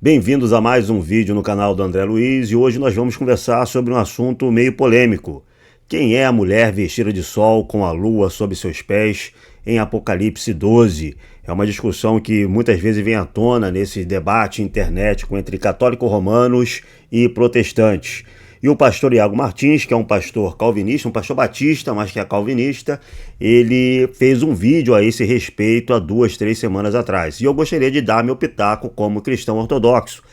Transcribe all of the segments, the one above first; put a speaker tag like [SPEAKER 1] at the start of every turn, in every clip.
[SPEAKER 1] Bem-vindos a mais um vídeo no canal do André Luiz e hoje nós vamos conversar sobre um assunto meio polêmico. Quem é a mulher vestida de sol com a lua sob seus pés em Apocalipse 12? É uma discussão que muitas vezes vem à tona nesse debate internético entre católicos romanos e protestantes. E o pastor Iago Martins, que é um pastor calvinista, um pastor batista, mas que é calvinista, ele fez um vídeo a esse respeito há 2-3 semanas atrás. E eu gostaria de dar meu pitaco como cristão ortodoxo.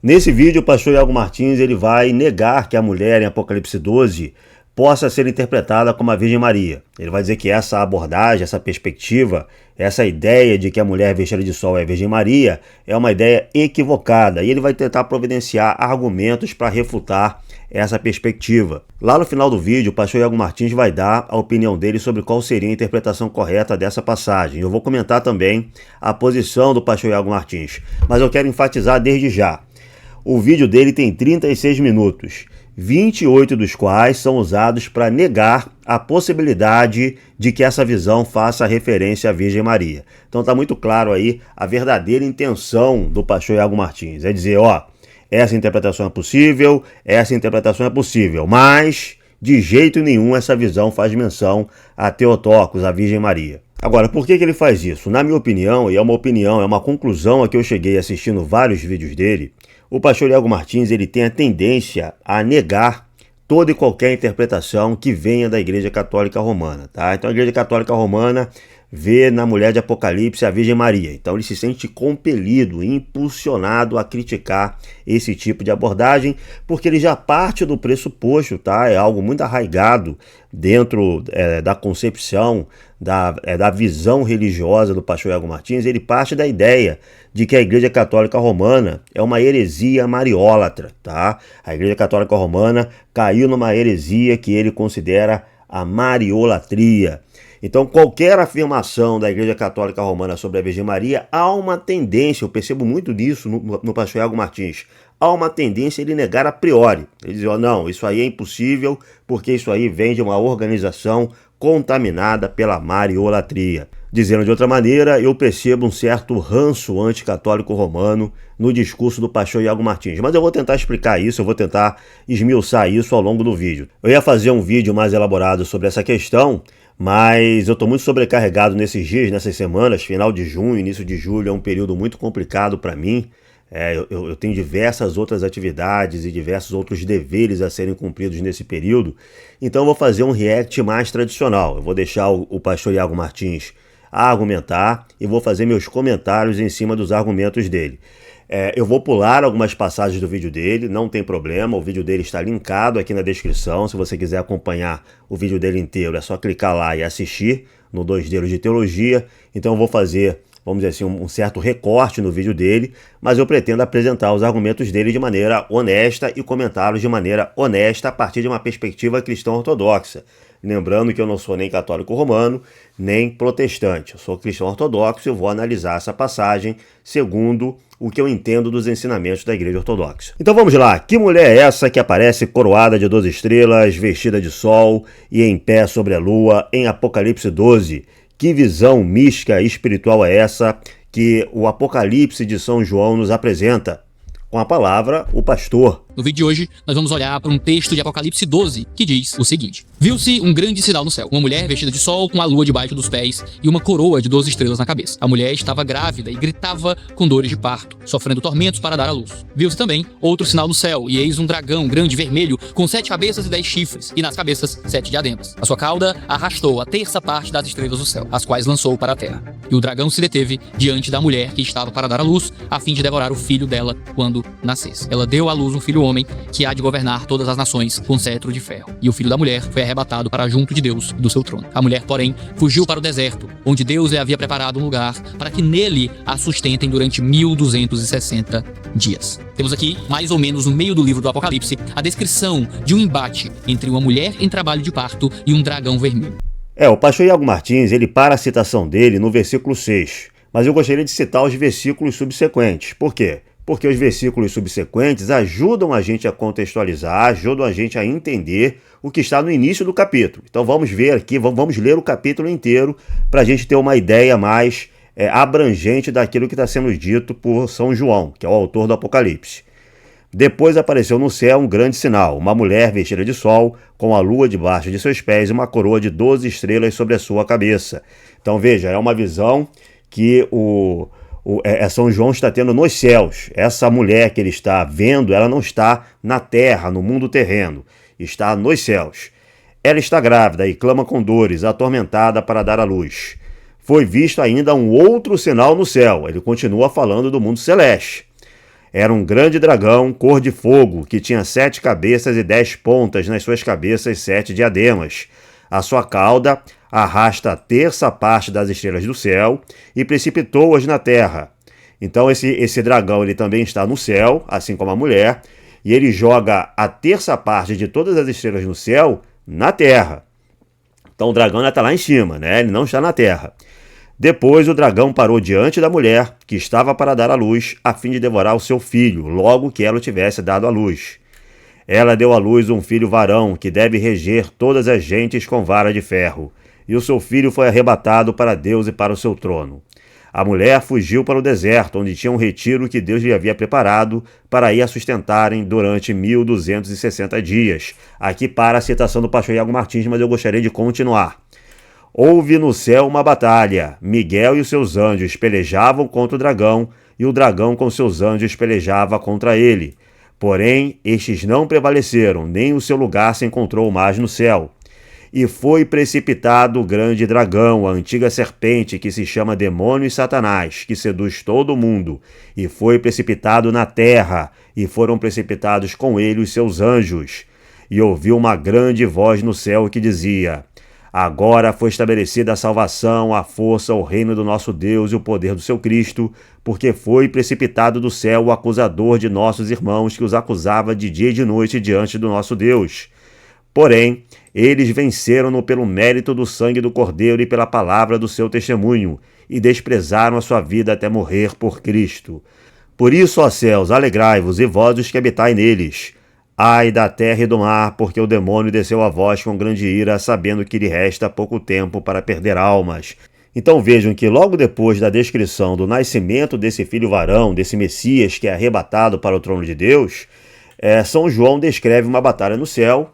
[SPEAKER 1] Nesse vídeo, o pastor Iago Martins ele vai negar que a mulher em Apocalipse 12 possa ser interpretada como a Virgem Maria. Ele vai dizer que essa abordagem, essa perspectiva, essa ideia de que a mulher vestida de sol é a Virgem Maria é uma ideia equivocada. E ele vai tentar providenciar argumentos para refutar essa perspectiva. Lá no final do vídeo, o pastor Iago Martins vai dar a opinião dele sobre qual seria a interpretação correta dessa passagem. Eu vou comentar também a posição do pastor Iago Martins, mas eu quero enfatizar desde já. O vídeo dele tem 36 minutos, 28 dos quais são usados para negar a possibilidade de que essa visão faça referência à Virgem Maria. Então está muito claro aí a verdadeira intenção do pastor Iago Martins. É dizer, essa interpretação é possível, mas de jeito nenhum essa visão faz menção a Theotokos, a Virgem Maria. Agora, por que ele faz isso? Na minha opinião, e é uma conclusão a que eu cheguei assistindo vários vídeos dele, o pastor Iago Martins ele tem a tendência a negar toda e qualquer interpretação que venha da Igreja Católica Romana. Tá? Então a Igreja Católica Romana vê na mulher de Apocalipse a Virgem Maria. Então ele se sente compelido, impulsionado a criticar esse tipo de abordagem, porque ele já parte do pressuposto, tá? É algo muito arraigado dentro da concepção, da visão religiosa do pastor Iago Martins. Ele parte da ideia de que a Igreja Católica Romana é uma heresia mariólatra. Tá? A Igreja Católica Romana caiu numa heresia que ele considera a mariolatria. Então, qualquer afirmação da Igreja Católica Romana sobre a Virgem Maria, há uma tendência, eu percebo muito disso no pastor Iago Martins, há uma tendência ele negar a priori. Ele diz, não, isso aí é impossível, porque isso aí vem de uma organização contaminada pela mariolatria. Dizendo de outra maneira, eu percebo um certo ranço anticatólico romano no discurso do pastor Iago Martins. Mas eu vou tentar explicar isso, eu vou tentar esmiuçar isso ao longo do vídeo. Eu ia fazer um vídeo mais elaborado sobre essa questão, mas eu estou muito sobrecarregado nesses dias, nessas semanas. Final de junho, início de julho é um período muito complicado para mim. Eu tenho diversas outras atividades e diversos outros deveres a serem cumpridos nesse período. Então eu vou fazer um react mais tradicional. Eu vou deixar o pastor Iago Martins argumentar e vou fazer meus comentários em cima dos argumentos dele. Eu vou pular algumas passagens do vídeo dele, não tem problema, o vídeo dele está linkado aqui na descrição. Se você quiser acompanhar o vídeo dele inteiro, é só clicar lá e assistir no 2 Dedos de Teologia. Então eu vou fazer, vamos dizer assim, um certo recorte no vídeo dele, mas eu pretendo apresentar os argumentos dele de maneira honesta e comentá-los de maneira honesta a partir de uma perspectiva cristã ortodoxa. Lembrando que eu não sou nem católico romano, nem protestante. Eu sou cristão ortodoxo e vou analisar essa passagem segundo o que eu entendo dos ensinamentos da Igreja Ortodoxa. Então vamos lá. Que mulher é essa que aparece coroada de 12 estrelas, vestida de sol e em pé sobre a lua em Apocalipse 12? Que visão mística e espiritual é essa que o Apocalipse de São João nos apresenta? Com a palavra, o pastor.
[SPEAKER 2] No vídeo de hoje, nós vamos olhar para um texto de Apocalipse 12, que diz o seguinte. Viu-se um grande sinal no céu, uma mulher vestida de sol com a lua debaixo dos pés e uma coroa de 12 estrelas na cabeça. A mulher estava grávida e gritava com dores de parto, sofrendo tormentos para dar à luz. Viu-se também outro sinal no céu, e eis um dragão grande vermelho, com 7 cabeças e 10 chifres, e nas cabeças 7 diademas. A sua cauda arrastou a terça parte das estrelas do céu, as quais lançou para a terra. E o dragão se deteve diante da mulher que estava para dar à luz, a fim de devorar o filho dela quando nascesse. Ela deu à luz um filho homem, que há de governar todas as nações com cetro de ferro. E o filho da mulher foi arrebatado para junto de Deus e do seu trono. A mulher, porém, fugiu para o deserto, onde Deus lhe havia preparado um lugar para que nele a sustentem durante 1260 dias. Temos aqui, mais ou menos no meio do livro do Apocalipse, a descrição de um embate entre uma mulher em trabalho de parto e um dragão vermelho.
[SPEAKER 1] O pastor Iago Martins, ele para a citação dele no versículo 6, mas eu gostaria de citar os versículos subsequentes. Por quê? Porque os versículos subsequentes ajudam a gente a contextualizar, ajudam a gente a entender o que está no início do capítulo. Então vamos ver aqui, vamos ler o capítulo inteiro para a gente ter uma ideia mais abrangente daquilo que está sendo dito por São João, que é o autor do Apocalipse. Depois apareceu no céu um grande sinal, uma mulher vestida de sol, com a lua debaixo de seus pés e uma coroa de 12 estrelas sobre a sua cabeça. Então veja, é uma visão que São João está tendo nos céus. Essa mulher que ele está vendo, ela não está na terra, no mundo terreno, está nos céus. Ela está grávida e clama com dores, atormentada para dar à luz. Foi visto ainda um outro sinal no céu. Ele continua falando do mundo celeste. Era um grande dragão, cor de fogo, que tinha 7 cabeças e 10 pontas, nas suas cabeças 7 diademas. A sua cauda arrasta a terça parte das estrelas do céu e precipitou-as na terra. Então esse dragão ele também está no céu, assim como a mulher, e ele joga a terça parte de todas as estrelas no céu na terra. Então o dragão ainda está lá em cima, né? Ele não está na terra. Depois o dragão parou diante da mulher, que estava para dar à luz, a fim de devorar o seu filho, logo que ela o tivesse dado à luz. Ela deu à luz um filho varão, que deve reger todas as gentes com vara de ferro, e o seu filho foi arrebatado para Deus e para o seu trono. A mulher fugiu para o deserto, onde tinha um retiro que Deus lhe havia preparado para ir a sustentarem durante 1260 dias. Aqui para a citação do pastor Iago Martins, mas eu gostaria de continuar. Houve no céu uma batalha. Miguel e os seus anjos pelejavam contra o dragão, e o dragão com seus anjos pelejava contra ele. Porém, estes não prevaleceram, nem o seu lugar se encontrou mais no céu. E foi precipitado o grande dragão, a antiga serpente, que se chama Demônio e Satanás, que seduz todo o mundo, e foi precipitado na terra, e foram precipitados com ele os seus anjos. E ouviu uma grande voz no céu que dizia: Agora foi estabelecida a salvação, a força, o reino do nosso Deus e o poder do seu Cristo, porque foi precipitado do céu o acusador de nossos irmãos, que os acusava de dia e de noite diante do nosso Deus. Porém, eles venceram-no pelo mérito do sangue do Cordeiro e pela palavra do seu testemunho, e desprezaram a sua vida até morrer por Cristo. Por isso, ó céus, alegrai-vos, e vós os que habitai neles. Ai da terra e do mar, porque o demônio desceu a vós com grande ira, sabendo que lhe resta pouco tempo para perder almas. Então vejam que logo depois da descrição do nascimento desse filho varão, desse Messias que é arrebatado para o trono de Deus, São João descreve uma batalha no céu,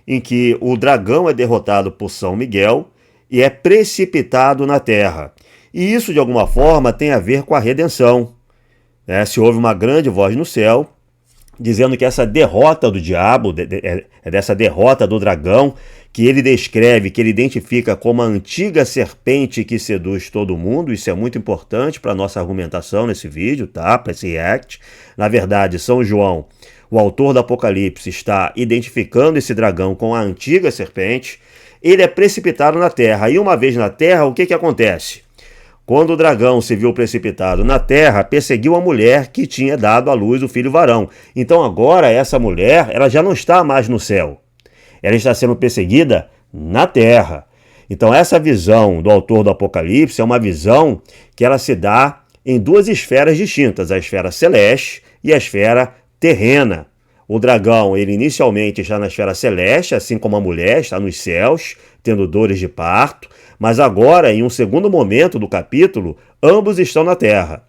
[SPEAKER 1] em que o dragão é derrotado por São Miguel e é precipitado na terra. E isso, de alguma forma, tem a ver com a redenção. Se houve uma grande voz no céu, dizendo que essa derrota do diabo, dessa derrota do dragão, que ele descreve, que ele identifica como a antiga serpente que seduz todo mundo. Isso é muito importante para a nossa argumentação nesse vídeo, tá? Para esse react. Na verdade, São João, o autor do Apocalipse, está identificando esse dragão com a antiga serpente. Ele é precipitado na terra, e uma vez na terra, o que acontece? Quando o dragão se viu precipitado na terra, perseguiu a mulher que tinha dado à luz o filho varão. Então agora essa mulher, ela já não está mais no céu. Ela está sendo perseguida na terra. Então essa visão do autor do Apocalipse é uma visão que ela se dá em duas esferas distintas, a esfera celeste e a esfera terrena. O dragão, ele inicialmente está na esfera celeste, assim como a mulher está nos céus, tendo dores de parto. Mas agora, em um segundo momento do capítulo, ambos estão na terra.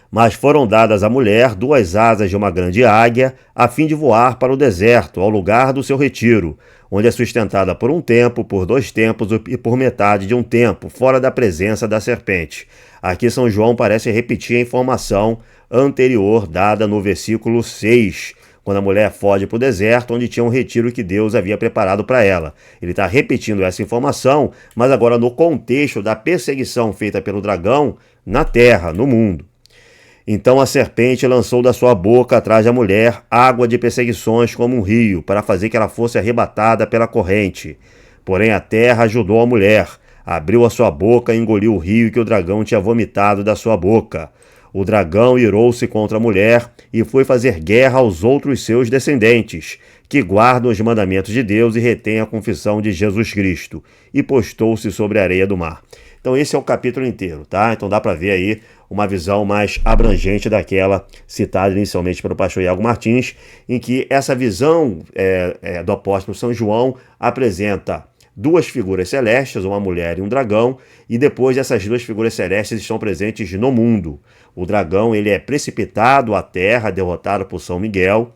[SPEAKER 1] Mas foram dadas à mulher 2 asas de uma grande águia, a fim de voar para o deserto, ao lugar do seu retiro, onde é sustentada por um tempo, por 2 tempos e por metade de um tempo, fora da presença da serpente. Aqui São João parece repetir a informação anterior dada no versículo 6, quando a mulher foge para o deserto, onde tinha um retiro que Deus havia preparado para ela. Ele está repetindo essa informação, mas agora no contexto da perseguição feita pelo dragão na terra, no mundo. Então a serpente lançou da sua boca atrás da mulher água de perseguições como um rio, para fazer que ela fosse arrebatada pela corrente. Porém a terra ajudou a mulher, abriu a sua boca e engoliu o rio que o dragão tinha vomitado da sua boca. O dragão irou-se contra a mulher e foi fazer guerra aos outros seus descendentes, que guardam os mandamentos de Deus e retêm a confissão de Jesus Cristo, e postou-se sobre a areia do mar. Então esse é o capítulo inteiro, tá? Então dá para ver aí uma visão mais abrangente daquela citada inicialmente pelo pastor Iago Martins, em que essa visão do apóstolo São João apresenta duas figuras celestes, uma mulher e um dragão, e depois essas duas figuras celestes estão presentes no mundo. O dragão ele é precipitado à terra, derrotado por São Miguel,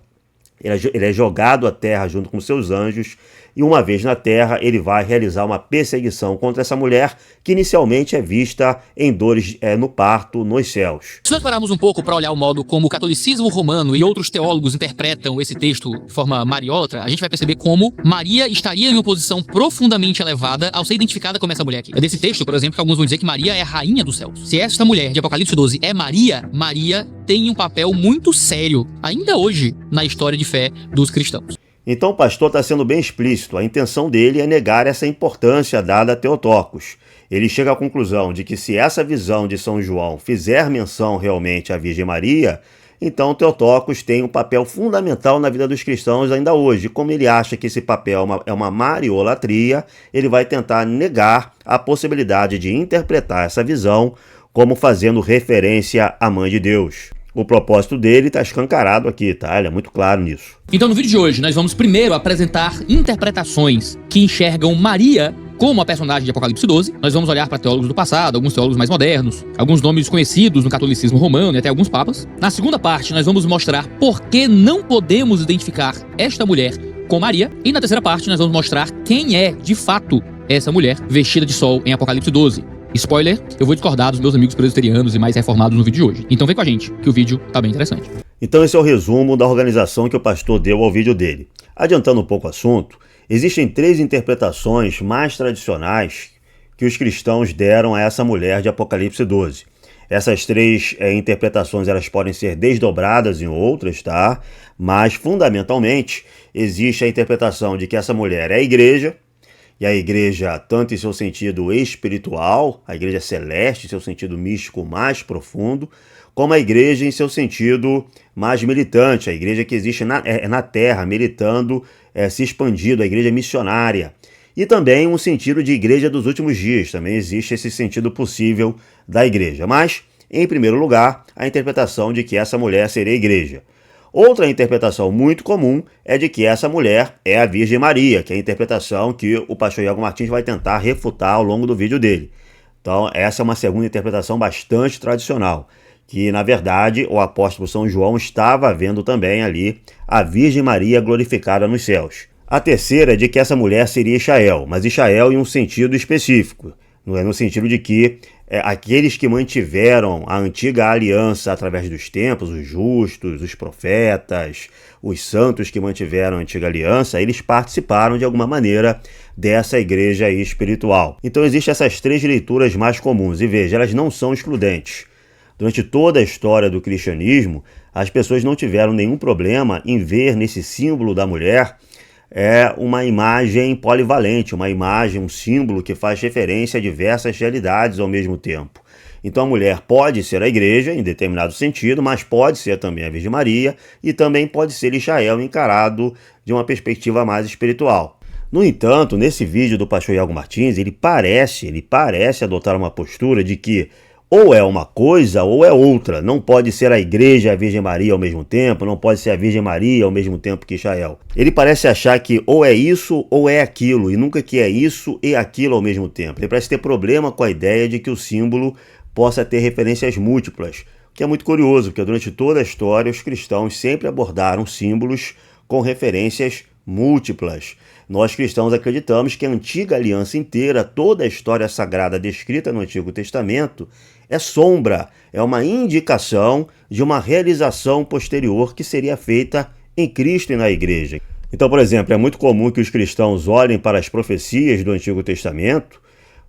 [SPEAKER 1] ele é jogado à terra junto com seus anjos, e uma vez na terra ele vai realizar uma perseguição contra essa mulher, que inicialmente é vista em dores no parto nos céus.
[SPEAKER 2] Se nós pararmos um pouco para olhar o modo como o catolicismo romano e outros teólogos interpretam esse texto de forma mariólatra, a gente vai perceber como Maria estaria em uma posição profundamente elevada ao ser identificada como essa mulher aqui. É desse texto, por exemplo, que alguns vão dizer que Maria é a rainha dos céus. Se esta mulher de Apocalipse 12 é Maria, Maria tem um papel muito sério, ainda hoje, na história de fé dos cristãos.
[SPEAKER 1] Então o pastor está sendo bem explícito, a intenção dele é negar essa importância dada a Theotokos. Ele chega à conclusão de que se essa visão de São João fizer menção realmente à Virgem Maria, então Theotokos tem um papel fundamental na vida dos cristãos ainda hoje. Como ele acha que esse papel é uma mariolatria, ele vai tentar negar a possibilidade de interpretar essa visão como fazendo referência à Mãe de Deus. O propósito dele está escancarado aqui, tá? Ele é muito claro nisso.
[SPEAKER 2] Então no vídeo de hoje nós vamos primeiro apresentar interpretações que enxergam Maria como a personagem de Apocalipse 12. Nós vamos olhar para teólogos do passado, alguns teólogos mais modernos, alguns nomes conhecidos no catolicismo romano e até alguns papas. Na segunda parte nós vamos mostrar por que não podemos identificar esta mulher com Maria. E na terceira parte nós vamos mostrar quem é de fato essa mulher vestida de sol em Apocalipse 12. Spoiler, eu vou discordar dos meus amigos presbiterianos e mais reformados no vídeo de hoje. Então vem com a gente, que o vídeo tá bem interessante.
[SPEAKER 1] Então esse é o resumo da organização que o pastor deu ao vídeo dele. Adiantando um pouco o assunto, existem 3 interpretações mais tradicionais que os cristãos deram a essa mulher de Apocalipse 12. Essas 3 interpretações elas podem ser desdobradas em outras, tá? Mas fundamentalmente existe a interpretação de que essa mulher é a igreja, e a igreja, tanto em seu sentido espiritual, a igreja celeste, em seu sentido místico mais profundo, como a igreja em seu sentido mais militante, a igreja que existe na terra, militando, se expandindo, a igreja missionária. E também um sentido de igreja dos últimos dias, também existe esse sentido possível da igreja. Mas, em primeiro lugar, a interpretação de que essa mulher seria a igreja. Outra interpretação muito comum é de que essa mulher é a Virgem Maria, que é a interpretação que o pastor Iago Martins vai tentar refutar ao longo do vídeo dele. Então, essa é uma segunda interpretação bastante tradicional, que, na verdade, o apóstolo São João estava vendo também ali a Virgem Maria glorificada nos céus. A terceira é de que essa mulher seria Israel, mas Israel em um sentido específico, no sentido de que aqueles que mantiveram a antiga aliança através dos tempos, os justos, os profetas, os santos que mantiveram a antiga aliança, eles participaram de alguma maneira dessa igreja espiritual. Então existem essas 3 leituras mais comuns, e veja, elas não são excludentes. Durante toda a história do cristianismo, as pessoas não tiveram nenhum problema em ver nesse símbolo da mulher uma imagem polivalente, uma imagem, um símbolo que faz referência a diversas realidades ao mesmo tempo. Então a mulher pode ser a igreja, em determinado sentido, mas pode ser também a Virgem Maria e também pode ser Israel encarado de uma perspectiva mais espiritual. No entanto, nesse vídeo do pastor Iago Martins, ele parece adotar uma postura de que ou é uma coisa ou é outra. Não pode ser a igreja e a Virgem Maria ao mesmo tempo, não pode ser a Virgem Maria ao mesmo tempo que Israel. Ele parece achar que ou é isso ou é aquilo, e nunca que é isso e aquilo ao mesmo tempo. Ele parece ter problema com a ideia de que o símbolo possa ter referências múltiplas, o que é muito curioso, porque durante toda a história os cristãos sempre abordaram símbolos com referências múltiplas. Nós cristãos acreditamos que a antiga aliança inteira, toda a história sagrada descrita no Antigo Testamento, é sombra, é uma indicação de uma realização posterior que seria feita em Cristo e na igreja. Então, por exemplo, é muito comum que os cristãos olhem para as profecias do Antigo Testamento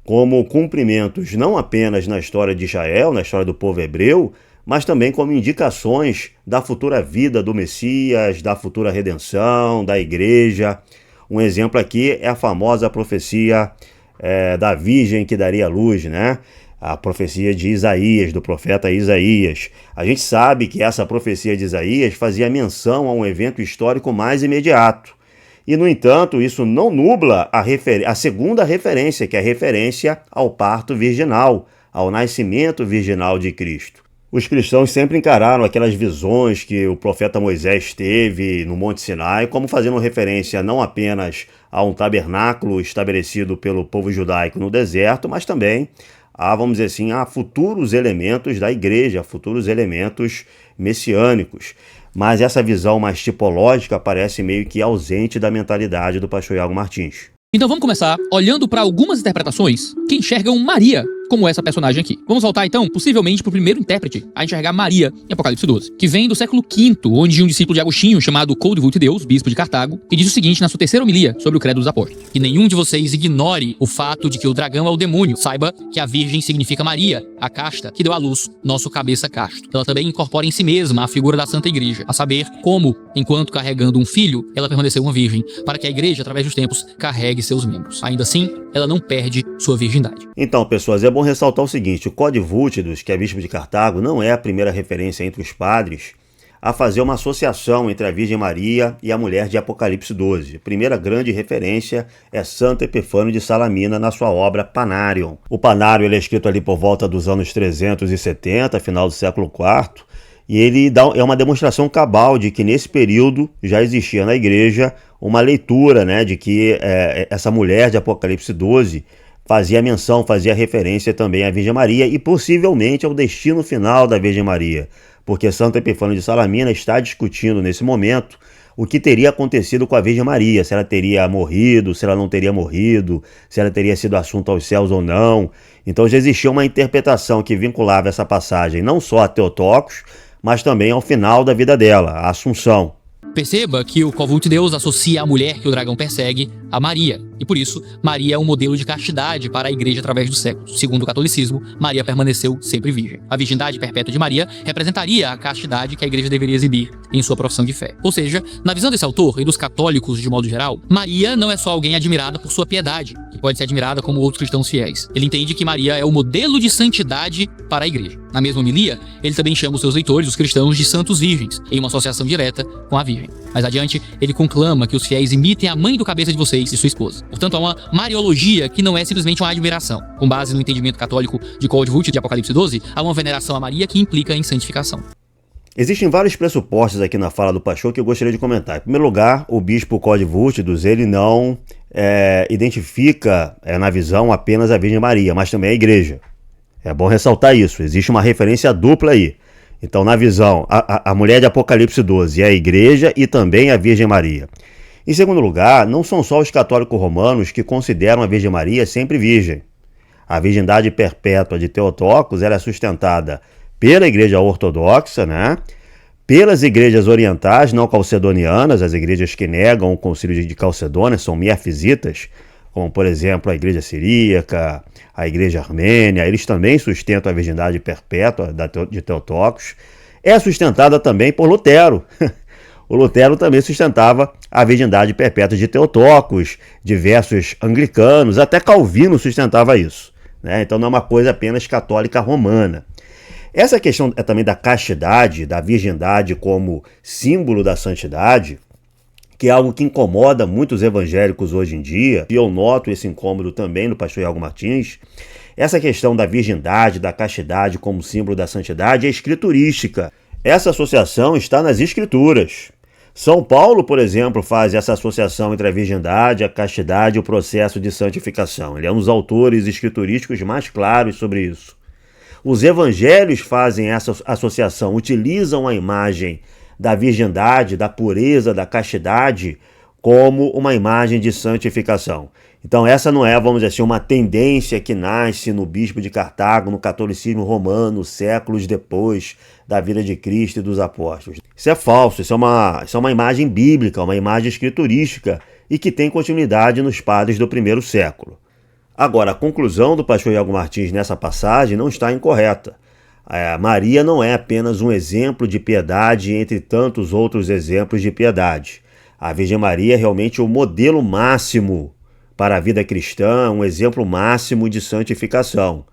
[SPEAKER 1] como cumprimentos não apenas na história de Israel, na história do povo hebreu, mas também como indicações da futura vida do Messias, da futura redenção, da igreja. Um exemplo aqui é a famosa profecia da Virgem que daria luz, né? A profecia de Isaías, do profeta Isaías. A gente sabe que essa profecia de Isaías fazia menção a um evento histórico mais imediato. E, no entanto, isso não nubla a segunda referência, que é a referência ao parto virginal, ao nascimento virginal de Cristo. Os cristãos sempre encararam aquelas visões que o profeta Moisés teve no Monte Sinai como fazendo referência não apenas a um tabernáculo estabelecido pelo povo judaico no deserto, mas também a, vamos dizer assim, a futuros elementos da igreja, futuros elementos messiânicos. Mas essa visão mais tipológica parece meio que ausente da mentalidade do pastor Iago Martins.
[SPEAKER 2] Então vamos começar olhando para algumas interpretações que enxergam Maria como essa personagem aqui. Vamos voltar então, possivelmente, para o primeiro intérprete a enxergar Maria em Apocalipse 12, que vem do século V, onde um discípulo de Agostinho, chamado Codevoutdeus, bispo de Cartago, que diz o seguinte na sua terceira homilia sobre o Credo dos Apóstolos: que nenhum de vocês ignore o fato de que o dragão é o demônio. Saiba que a Virgem significa Maria, a casta, que deu à luz nosso cabeça casto. Ela também incorpora em si mesma a figura da Santa Igreja, a saber, como, enquanto carregando um filho, ela permaneceu uma virgem, para que a Igreja, através dos tempos, carregue seus membros. Ainda assim, ela não perde sua virgindade.
[SPEAKER 1] Então, pessoas, é bom ressaltar o seguinte: o Codevoutdeus, que é bispo de Cartago, não é a primeira referência entre os padres a fazer uma associação entre a Virgem Maria e a mulher de Apocalipse 12. A primeira grande referência é Santo Epifânio de Salamina na sua obra Panarion. O Panarion ele é escrito ali por volta dos anos 370, final do século IV, e ele é uma demonstração cabal de que nesse período já existia na igreja uma leitura, né, de que essa mulher de Apocalipse 12 fazia menção, fazia referência também à Virgem Maria e possivelmente ao destino final da Virgem Maria, porque Santo Epifânio de Salamina está discutindo nesse momento o que teria acontecido com a Virgem Maria, se ela teria morrido, se ela não teria morrido, se ela teria sido assunta aos céus ou não. Então já existia uma interpretação que vinculava essa passagem não só a Theotokos, mas também ao final da vida dela, a Assunção.
[SPEAKER 2] Perceba que o Codevoutdeus associa a mulher que o dragão persegue a Maria, e por isso Maria é um modelo de castidade para a igreja através dos séculos. Segundo o catolicismo, Maria permaneceu sempre virgem. A virgindade perpétua de Maria representaria a castidade que a igreja deveria exibir em sua profissão de fé. Ou seja, na visão desse autor e dos católicos de modo geral, Maria não é só alguém admirada por sua piedade, que pode ser admirada como outros cristãos fiéis. Ele entende que Maria é o modelo de santidade para a igreja. Na mesma homilia, ele também chama os seus leitores, os cristãos, de santos virgens, em uma associação direta com a Virgem. Mais adiante, ele conclama que os fiéis imitem a mãe do cabeça de vocês e sua esposa. Portanto, há uma mariologia que não é simplesmente uma admiração. Com base no entendimento católico de Codevoutdeus de Apocalipse 12, há uma veneração a Maria que implica em santificação.
[SPEAKER 1] Existem vários pressupostos aqui na fala do pastor que eu gostaria de comentar. Em primeiro lugar, o bispo Codevoutdeus, ele não identifica na visão apenas a Virgem Maria, mas também a igreja. É bom ressaltar isso, existe uma referência dupla aí. Então, na visão, a mulher de Apocalipse 12 é a igreja e também a Virgem Maria. Em segundo lugar, não são só os católicos romanos que consideram a Virgem Maria sempre virgem. A virgindade perpétua de Theotokos ela é sustentada pela igreja ortodoxa, né? Pelas igrejas orientais não calcedonianas, as igrejas que negam o concílio de Calcedônia, são miafisitas, como, por exemplo, a igreja siríaca, a igreja armênia, eles também sustentam a virgindade perpétua de Theotokos. É sustentada também por Lutero. O Lutero também sustentava a virgindade perpétua de Theotokos, diversos anglicanos, até Calvino sustentava isso, né? Então não é uma coisa apenas católica romana. Essa questão também da castidade, da virgindade como símbolo da santidade, que é algo que incomoda muitos evangélicos hoje em dia, e eu noto esse incômodo também no pastor Iago Martins. Essa questão da virgindade, da castidade como símbolo da santidade é escriturística. Essa associação está nas escrituras. São Paulo, por exemplo, faz essa associação entre a virgindade, a castidade e o processo de santificação. Ele é um dos autores escriturísticos mais claros sobre isso. Os evangelhos fazem essa associação, utilizam a imagem da virgindade, da pureza, da castidade, como uma imagem de santificação. Então essa não é, vamos dizer assim, uma tendência que nasce no bispo de Cartago, no catolicismo romano, séculos depois da vida de Cristo e dos apóstolos. Isso é falso, isso é uma imagem bíblica, uma imagem escriturística e que tem continuidade nos padres do primeiro século. Agora, a conclusão do pastor Iago Martins nessa passagem não está incorreta. Maria não é apenas um exemplo de piedade entre tantos outros exemplos de piedade. A Virgem Maria é realmente o modelo máximo para a vida cristã, um exemplo máximo de santificação.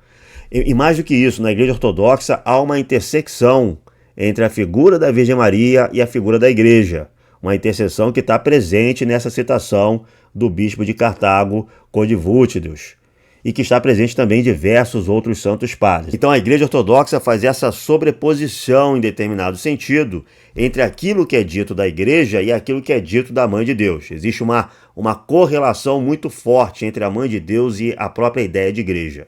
[SPEAKER 1] E mais do que isso, na Igreja Ortodoxa há uma intersecção entre a figura da Virgem Maria e a figura da Igreja. Uma interseção que está presente nessa citação do bispo de Cartago, Codevoutdeus. e que está presente também em diversos outros santos padres. Então a Igreja Ortodoxa faz essa sobreposição em determinado sentido entre aquilo que é dito da Igreja e aquilo que é dito da Mãe de Deus. Existe uma correlação muito forte entre a Mãe de Deus e a própria ideia de Igreja.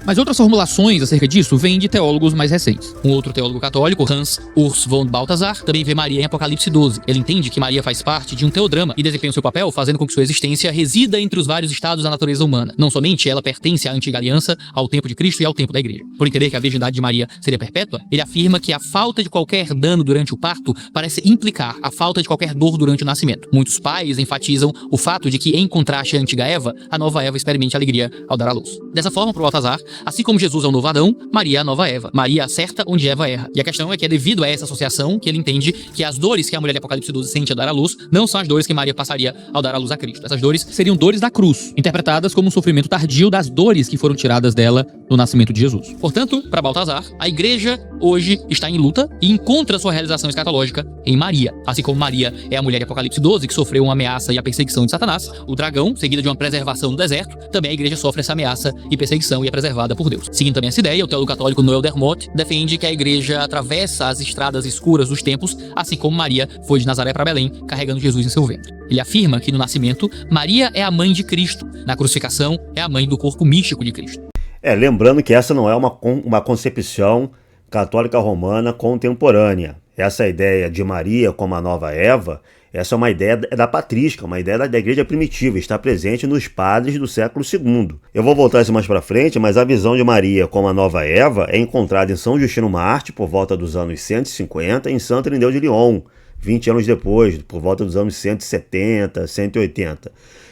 [SPEAKER 2] Mas outras formulações acerca disso vêm de teólogos mais recentes. Um outro teólogo católico, Hans Urs von Balthasar, também vê Maria em Apocalipse 12. Ele entende que Maria faz parte de um teodrama e desempenha o seu papel fazendo com que sua existência resida entre os vários estados da natureza humana. Não somente ela pertence à antiga aliança, ao tempo de Cristo e ao tempo da Igreja. Por entender que a virgindade de Maria seria perpétua, ele afirma que a falta de qualquer dano durante o parto parece implicar a falta de qualquer dor durante o nascimento. Muitos pais enfatizam o fato de que, em contraste à antiga Eva, a nova Eva experimente alegria ao dar à luz. Dessa forma, para Balthasar, assim como Jesus é o novo Adão, Maria é a nova Eva. Maria acerta onde Eva erra. E a questão é que é devido a essa associação que ele entende que as dores que a mulher de Apocalipse 12 sente ao dar à luz não são as dores que Maria passaria ao dar à luz a Cristo. Essas dores seriam dores da cruz, interpretadas como um sofrimento tardio das dores que foram tiradas dela no nascimento de Jesus. Portanto, para Balthasar, a Igreja hoje está em luta e encontra sua realização escatológica em Maria. Assim como Maria é a mulher de Apocalipse 12 que sofreu uma ameaça e a perseguição de Satanás, o dragão, seguida de uma preservação no deserto, também a Igreja sofre essa ameaça e perseguição e é preservada por Deus. Seguindo também essa ideia, o teólogo católico Noel Dermot defende que a Igreja atravessa as estradas escuras dos tempos, assim como Maria foi de Nazaré para Belém, carregando Jesus em seu ventre. Ele afirma que no nascimento, Maria é a mãe de Cristo, na crucificação é a mãe do corpo místico de Cristo.
[SPEAKER 1] Lembrando que essa não é uma concepção católica romana contemporânea. Essa ideia de Maria como a nova Eva, essa é uma ideia da patrística, uma ideia da igreja primitiva, está presente nos padres do século II. Eu vou voltar isso mais para frente, mas a visão de Maria como a nova Eva é encontrada em São Justino Mártir, por volta dos anos 150, e em Santo Irineu de Lyon, 20 anos depois, por volta dos anos 170, 180.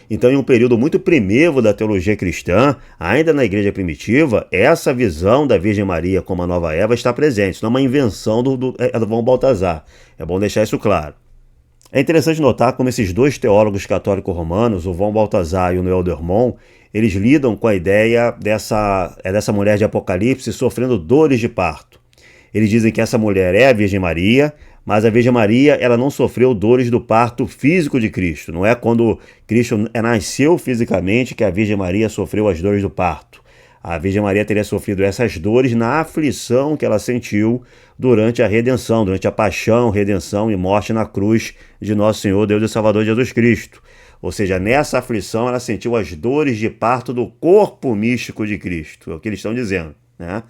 [SPEAKER 1] Então, em um período muito primevo da teologia cristã, ainda na igreja primitiva, essa visão da Virgem Maria como a nova Eva está presente. Isso não é uma invenção do von Balthasar. É bom deixar isso claro. É interessante notar como esses dois teólogos católico-romanos, o von Balthasar e o Noel Dermont, eles lidam com a ideia dessa mulher de Apocalipse sofrendo dores de parto. Eles dizem que essa mulher é a Virgem Maria, mas a Virgem Maria ela não sofreu dores do parto físico de Cristo. Não é quando Cristo nasceu fisicamente que a Virgem Maria sofreu as dores do parto. A Virgem Maria teria sofrido essas dores na aflição que ela sentiu durante a redenção, durante a paixão, redenção e morte na cruz de Nosso Senhor, Deus e Salvador Jesus Cristo. Ou seja, nessa aflição ela sentiu as dores de parto do corpo místico de Cristo. É o que eles estão dizendo, né?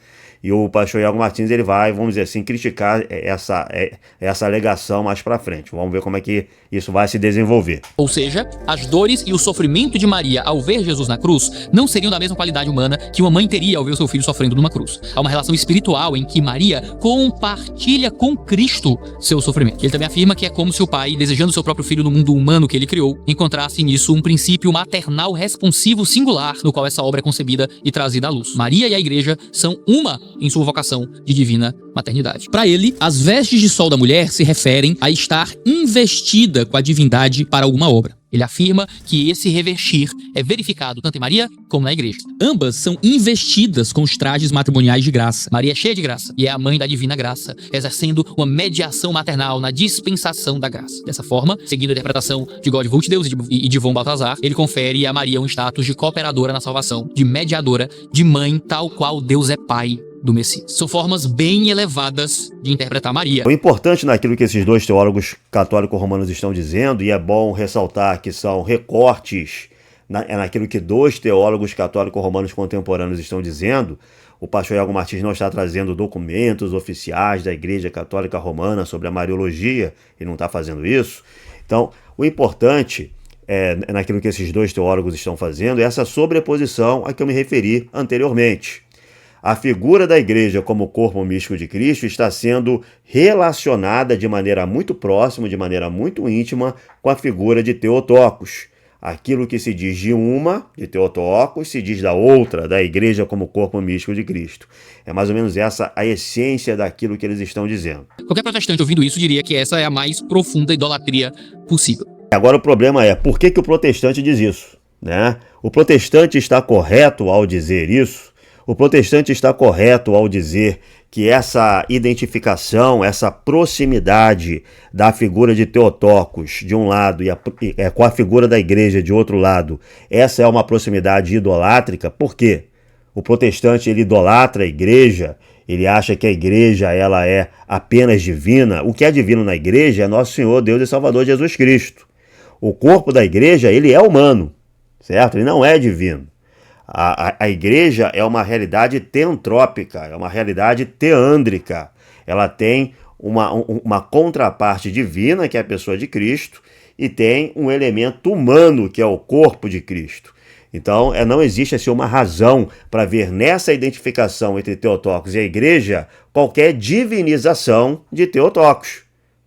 [SPEAKER 1] E o pastor Iago Martins ele vai, vamos dizer assim, criticar essa alegação mais para frente. Vamos ver como é que isso vai se desenvolver.
[SPEAKER 2] Ou seja, as dores e o sofrimento de Maria ao ver Jesus na cruz não seriam da mesma qualidade humana que uma mãe teria ao ver o seu filho sofrendo numa cruz. Há uma relação espiritual em que Maria compartilha com Cristo seu sofrimento. Ele também afirma que é como se o pai, desejando seu próprio filho no mundo humano que ele criou, encontrasse nisso um princípio maternal responsivo singular no qual essa obra é concebida e trazida à luz. Maria e a Igreja são uma em sua vocação de divina maternidade. Para ele, as vestes de sol da mulher se referem a estar investida com a divindade para alguma obra. Ele afirma que esse revestir é verificado tanto em Maria como na Igreja. Ambas são investidas com os trajes matrimoniais de graça. Maria é cheia de graça e é a mãe da divina graça, exercendo uma mediação maternal na dispensação da graça. Dessa forma, seguindo a interpretação de God Vultdeus e de von Balthasar, ele confere a Maria um status de cooperadora na salvação, de mediadora, de mãe, tal qual Deus é pai do Messias. São formas bem elevadas de interpretar Maria.
[SPEAKER 1] O importante naquilo que esses dois teólogos católico-romanos estão dizendo, e é bom ressaltar que são recortes naquilo que dois teólogos católico-romanos contemporâneos estão dizendo, o pastor Iago Martins não está trazendo documentos oficiais da Igreja Católica Romana sobre a Mariologia, ele não está fazendo isso. Então, o importante naquilo que esses dois teólogos estão fazendo é essa sobreposição a que eu me referi anteriormente. A figura da igreja como corpo místico de Cristo está sendo relacionada de maneira muito próxima, de maneira muito íntima, com a figura de Theotokos. Aquilo que se diz de uma, de Theotokos, se diz da outra, da igreja como corpo místico de Cristo. É mais ou menos essa a essência daquilo que eles estão dizendo.
[SPEAKER 2] Qualquer protestante ouvindo isso diria que essa é a mais profunda idolatria possível.
[SPEAKER 1] Agora o problema é, por que o protestante diz isso, né? O protestante está correto ao dizer isso? O protestante está correto ao dizer que essa identificação, essa proximidade da figura de Theotokos de um lado e com a figura da igreja de outro lado, essa é uma proximidade idolátrica. Por quê? O protestante ele idolatra a igreja, ele acha que a igreja ela é apenas divina. O que é divino na igreja é nosso Senhor, Deus e Salvador Jesus Cristo. O corpo da igreja ele é humano, certo? Ele não é divino. A igreja é uma realidade teantrópica, é uma realidade teândrica. Ela tem uma contraparte divina, que é a pessoa de Cristo, e tem um elemento humano, que é o corpo de Cristo. Então, não existe assim, uma razão para ver nessa identificação entre Theotokos e a igreja qualquer divinização de Theotokos,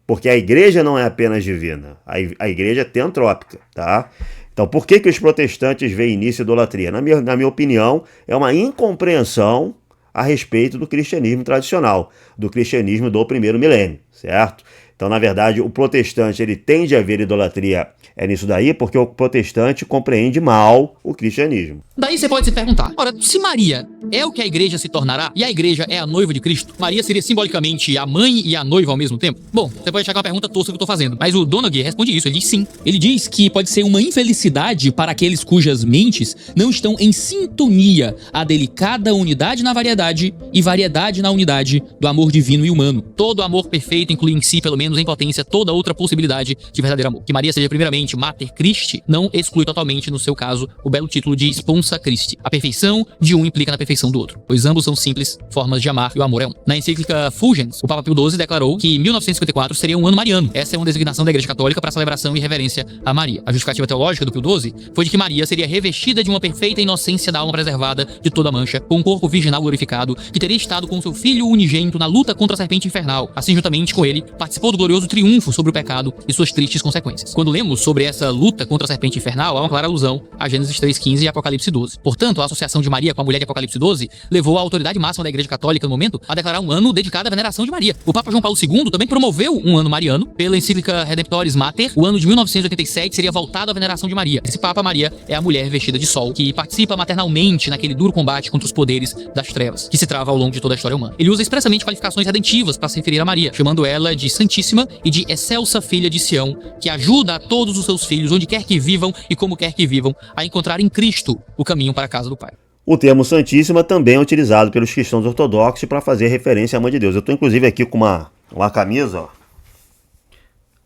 [SPEAKER 1] porque a igreja não é apenas divina, a igreja é teantrópica, tá? Então, por que os protestantes veem nisso idolatria? Na minha opinião, é uma incompreensão a respeito do cristianismo tradicional, do cristianismo do primeiro milênio, certo? Então, na verdade, o protestante ele tende a ver idolatria nisso daí porque o protestante compreende mal o cristianismo.
[SPEAKER 2] Daí você pode se perguntar, ora, se Maria é o que a igreja se tornará, e a igreja é a noiva de Cristo, Maria seria simbolicamente a mãe e a noiva ao mesmo tempo? Bom, você pode achar que é uma pergunta tosca que eu tô fazendo, mas o Donaghy responde isso, ele diz sim. Ele diz que pode ser uma infelicidade para aqueles cujas mentes não estão em sintonia à delicada unidade na variedade e variedade na unidade do amor divino e humano. Todo amor perfeito inclui em si, pelo menos em potência, toda outra possibilidade de verdadeiro amor. Que Maria seja primeiramente Mater Christi não exclui totalmente, no seu caso, o belo título de Sponsa Christi. A perfeição de um implica na perfeição do outro, pois ambos são simples formas de amar e o amor é um. Na encíclica Fulgens, o Papa Pio XII declarou que 1954 seria um ano mariano. Essa é uma designação da Igreja Católica para celebração e reverência a Maria. A justificativa teológica do Pio XII foi de que Maria seria revestida de uma perfeita inocência da alma preservada de toda mancha, com um corpo virginal glorificado, que teria estado com seu filho unigênito na luta contra a serpente infernal. Assim, juntamente com ele, participou do glorioso triunfo sobre o pecado e suas tristes consequências. Quando lemos sobre essa luta contra a serpente infernal, há uma clara alusão a Gênesis 3:15 e Apocalipse 12. Portanto, a associação de Maria com a mulher de Apocalipse 12 levou a autoridade máxima da Igreja Católica no momento a declarar um ano dedicado à veneração de Maria. O Papa João Paulo II também promoveu um ano mariano pela encíclica Redemptoris Mater. O ano de 1987 seria voltado à veneração de Maria. Esse Papa, Maria, é a mulher vestida de sol que participa maternalmente naquele duro combate contra os poderes das trevas, que se trava ao longo de toda a história humana. Ele usa expressamente qualificações redentivas para se referir a Maria, chamando ela de Santíssima e de Excelsa Filha de Sião, que ajuda a todos os seus filhos, onde quer que vivam e como quer que vivam, a encontrar em Cristo o caminho para a casa do Pai.
[SPEAKER 1] O termo Santíssima também é utilizado pelos cristãos ortodoxos para fazer referência à Mãe de Deus. Eu estou inclusive aqui com uma camisa, ó,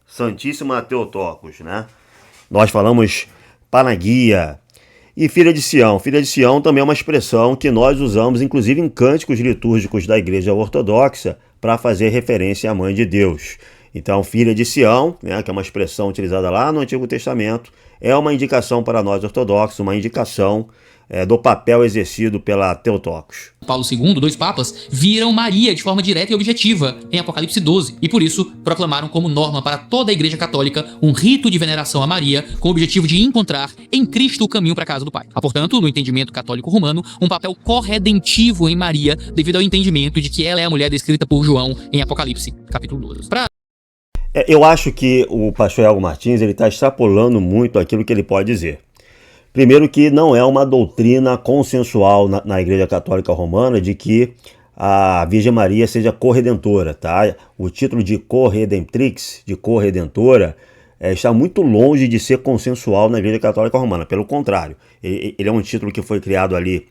[SPEAKER 1] Santíssima Theotokos, né? Nós falamos Panagia e Filha de Sião. Filha de Sião também é uma expressão que nós usamos inclusive em cânticos litúrgicos da Igreja Ortodoxa para fazer referência à Mãe de Deus. Então, Filha de Sião, né, que é uma expressão utilizada lá no Antigo Testamento, é uma indicação para nós ortodoxos, uma indicação do papel exercido pela Theotokos.
[SPEAKER 2] Paulo II, dois papas, viram Maria de forma direta e objetiva em Apocalipse 12 e por isso proclamaram como norma para toda a Igreja Católica um rito de veneração a Maria com o objetivo de encontrar em Cristo o caminho para a casa do Pai. Há, portanto, no entendimento católico romano, um papel corredentivo em Maria devido ao entendimento de que ela é a mulher descrita por João em Apocalipse, capítulo 12.
[SPEAKER 1] Eu acho que o pastor Elgo Martins está extrapolando muito aquilo que ele pode dizer. Primeiro que não é uma doutrina consensual na Igreja Católica Romana de que a Virgem Maria seja corredentora, tá? O título de corredentrix, de corredentora, está muito longe de ser consensual na Igreja Católica Romana. Pelo contrário, ele é um título que foi criado ali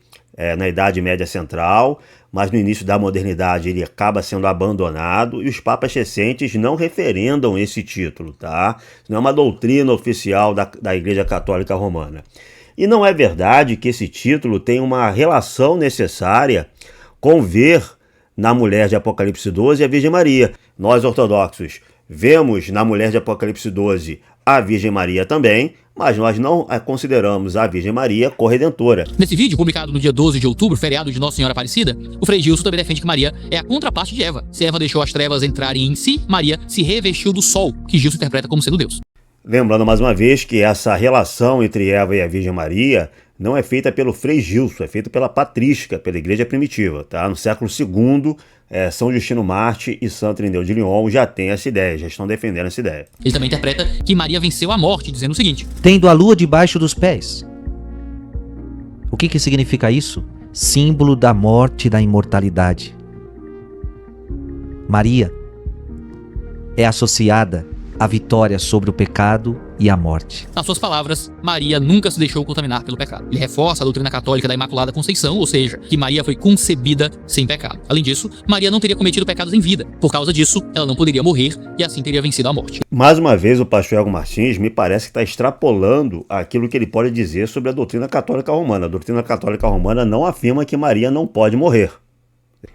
[SPEAKER 1] na Idade Média Central, mas no início da modernidade ele acaba sendo abandonado e os papas recentes não referendam esse título, tá? Não é uma doutrina oficial da Igreja Católica Romana. E não é verdade que esse título tem uma relação necessária com ver na mulher de Apocalipse 12 a Virgem Maria. Nós ortodoxos vemos na mulher de Apocalipse 12 a Virgem Maria também, mas nós não consideramos a Virgem Maria corredentora.
[SPEAKER 2] Nesse vídeo, publicado no dia 12 de outubro, feriado de Nossa Senhora Aparecida, o Frei Gilson também defende que Maria é a contraparte de Eva. Se Eva deixou as trevas entrarem em si, Maria se revestiu do sol, que Gilson interpreta como sendo Deus.
[SPEAKER 1] Lembrando mais uma vez que essa relação entre Eva e a Virgem Maria não é feita pelo Frei Gilson, é feita pela patrística, pela Igreja Primitiva, tá? No século II, São Justino Marte e Santo Irineu de Lyon já têm essa ideia, já estão defendendo essa ideia.
[SPEAKER 2] Ele também interpreta que Maria venceu a morte, dizendo o seguinte:
[SPEAKER 3] tendo a lua debaixo dos pés. O que significa isso? Símbolo da morte e da imortalidade. Maria é associada à vitória sobre o pecado e a morte.
[SPEAKER 2] Nas suas palavras, Maria nunca se deixou contaminar pelo pecado. Ele reforça a doutrina católica da Imaculada Conceição, ou seja, que Maria foi concebida sem pecado. Além disso, Maria não teria cometido pecados em vida. Por causa disso, ela não poderia morrer e assim teria vencido a morte.
[SPEAKER 1] Mais uma vez, o pastor Iago Martins me parece que está extrapolando aquilo que ele pode dizer sobre a doutrina católica romana. A doutrina católica romana não afirma que Maria não pode morrer.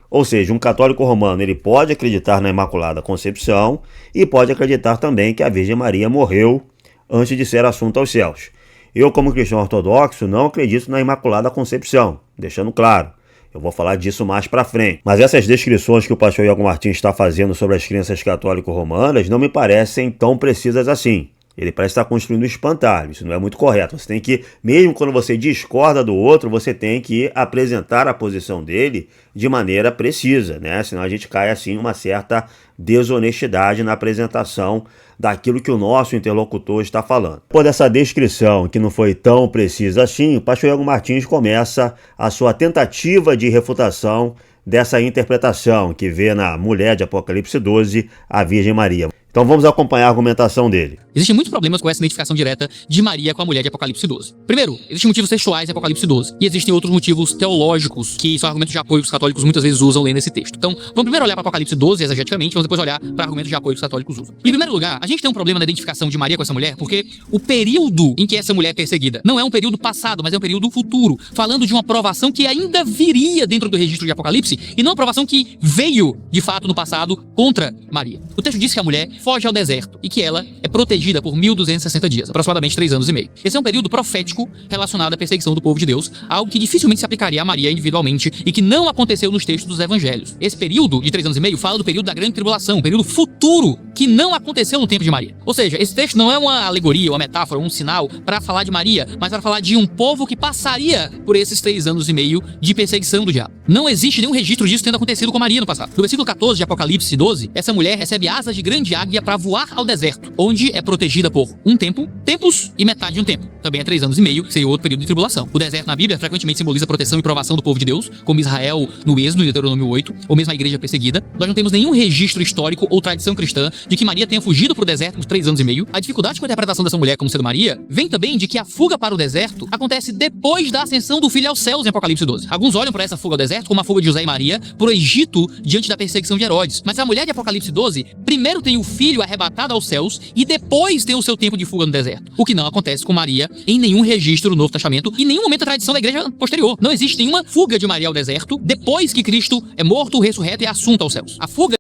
[SPEAKER 1] Ou seja, um católico romano ele pode acreditar na Imaculada Concepção e pode acreditar também que a Virgem Maria morreu antes de ser assunta aos céus. Eu, como cristão ortodoxo, não acredito na Imaculada Concepção, deixando claro. Eu vou falar disso mais pra frente. Mas essas descrições que o pastor Iago Martins está fazendo sobre as crenças católico-romanas não me parecem tão precisas assim. Ele parece estar construindo um espantalho, isso não é muito correto. Você tem que, mesmo quando você discorda do outro, você tem que apresentar a posição dele de maneira precisa, né? Senão a gente cai assim em uma certa desonestidade na apresentação daquilo que o nosso interlocutor está falando. Depois dessa descrição, que não foi tão precisa assim, o pastor Iago Martins começa a sua tentativa de refutação dessa interpretação que vê na mulher de Apocalipse 12 a Virgem Maria. Então vamos acompanhar a argumentação dele.
[SPEAKER 2] Existem muitos problemas com essa identificação direta de Maria com a mulher de Apocalipse 12. Primeiro, existem motivos textuais em Apocalipse 12. E existem outros motivos teológicos, que são argumentos de apoio que os católicos muitas vezes usam lendo esse texto. Então, vamos primeiro olhar para Apocalipse 12 exegeticamente, vamos depois olhar para argumentos de apoio que os católicos usam. Em primeiro lugar, a gente tem um problema na identificação de Maria com essa mulher, porque o período em que essa mulher é perseguida não é um período passado, mas é um período futuro, falando de uma provação que ainda viria dentro do registro de Apocalipse, e não uma provação que veio, de fato, no passado, contra Maria. O texto diz que a mulher foge ao deserto e que ela é protegida por 1260 dias, aproximadamente 3 anos e meio. Esse é um período profético relacionado à perseguição do povo de Deus, algo que dificilmente se aplicaria a Maria individualmente e que não aconteceu nos textos dos evangelhos. Esse período de 3 anos e meio fala do período da grande tribulação, um período futuro que não aconteceu no tempo de Maria. Ou seja, esse texto não é uma alegoria, uma metáfora, um sinal para falar de Maria, mas para falar de um povo que passaria por esses 3 anos e meio de perseguição do diabo. Não existe nenhum registro disso tendo acontecido com Maria no passado. No versículo 14 de Apocalipse 12, essa mulher recebe asas de grande águia para voar ao deserto, onde é protegida por um tempo, tempos e metade de um tempo. Também é 3 anos e meio, que seria outro período de tribulação. O deserto na Bíblia frequentemente simboliza a proteção e provação do povo de Deus, como Israel no Êxodo, em Deuteronômio 8, ou mesmo a igreja perseguida. Nós não temos nenhum registro histórico ou tradição cristã de que Maria tenha fugido para o deserto por 3 anos e meio. A dificuldade com a interpretação dessa mulher como sendo Maria vem também de que a fuga para o deserto acontece depois da ascensão do Filho aos céus em Apocalipse 12. Alguns olham para essa fuga ao deserto como a fuga de José e Maria para o Egito diante da perseguição de Herodes. Mas a mulher de Apocalipse 12 primeiro tem o filho arrebatado aos céus e depois tem o seu tempo de fuga no deserto. O que não acontece com Maria em nenhum registro do Novo Testamento e em nenhum momento da tradição da igreja posterior. Não existe nenhuma fuga de Maria ao deserto depois que Cristo é morto, ressurreto e assunto aos céus. A fuga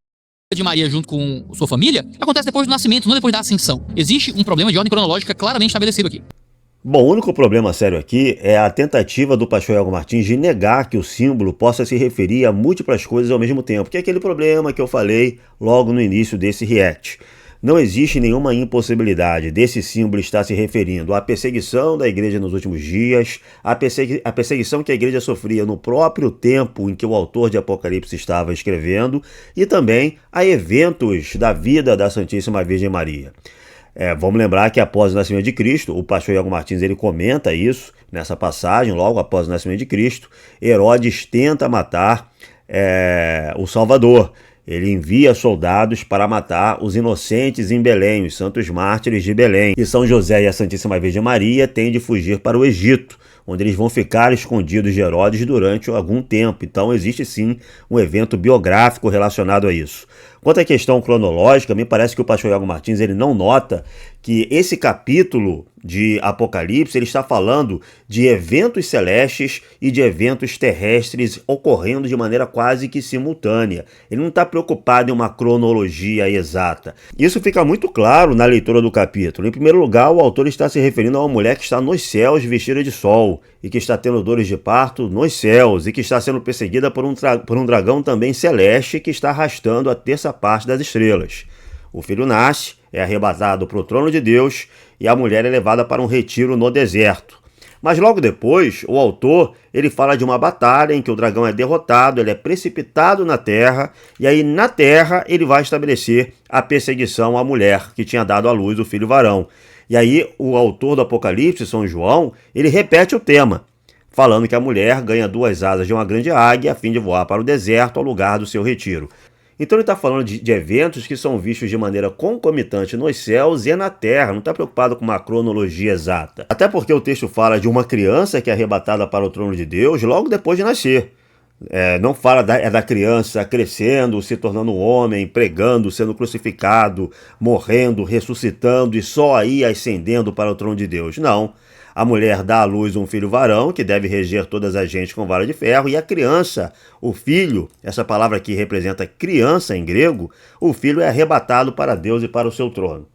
[SPEAKER 2] de Maria junto com sua família acontece depois do nascimento, não depois da ascensão. Existe um problema de ordem cronológica claramente estabelecido aqui.
[SPEAKER 1] Bom, o único problema sério aqui é a tentativa do pastor Iago Martins de negar que o símbolo possa se referir a múltiplas coisas ao mesmo tempo, que é aquele problema que eu falei logo no início desse react. Não existe nenhuma impossibilidade desse símbolo estar se referindo à perseguição da igreja nos últimos dias, à perseguição que a igreja sofria no próprio tempo em que o autor de Apocalipse estava escrevendo, e também a eventos da vida da Santíssima Virgem Maria. Vamos lembrar que após o nascimento de Cristo, o pastor Iago Martins ele comenta isso nessa passagem, logo após o nascimento de Cristo, Herodes tenta matar o Salvador. Ele envia soldados para matar os inocentes em Belém, os santos mártires de Belém. E São José e a Santíssima Virgem Maria têm de fugir para o Egito, onde eles vão ficar escondidos de Herodes durante algum tempo. Então existe sim um evento biográfico relacionado a isso. Quanto à questão cronológica, me parece que o pastor Iago Martins ele não nota que esse capítulo de Apocalipse ele está falando de eventos celestes e de eventos terrestres ocorrendo de maneira quase que simultânea. Ele não está preocupado em uma cronologia exata. Isso fica muito claro na leitura do capítulo. Em primeiro lugar, o autor está se referindo a uma mulher que está nos céus vestida de sol e que está tendo dores de parto nos céus e que está sendo perseguida por um dragão também celeste que está arrastando a terça parte das estrelas. O filho nasce, é arrebatado para o trono de Deus e a mulher é levada para um retiro no deserto. Mas logo depois, o autor ele fala de uma batalha em que o dragão é derrotado, ele é precipitado na terra, e aí na terra ele vai estabelecer a perseguição à mulher que tinha dado à luz o filho varão. E aí o autor do Apocalipse, São João, ele repete o tema, falando que a mulher ganha 2 asas de uma grande águia a fim de voar para o deserto ao lugar do seu retiro. Então ele está falando de eventos que são vistos de maneira concomitante nos céus e na terra, não está preocupado com uma cronologia exata. Até porque o texto fala de uma criança que é arrebatada para o trono de Deus logo depois de nascer. Não fala da criança crescendo, se tornando um homem, pregando, sendo crucificado, morrendo, ressuscitando e só aí ascendendo para o trono de Deus. Não. A mulher dá à luz um filho varão, que deve reger todas as gentes com vara de ferro, e a criança, o filho, essa palavra aqui representa criança em grego, o filho é arrebatado para Deus e para o seu trono.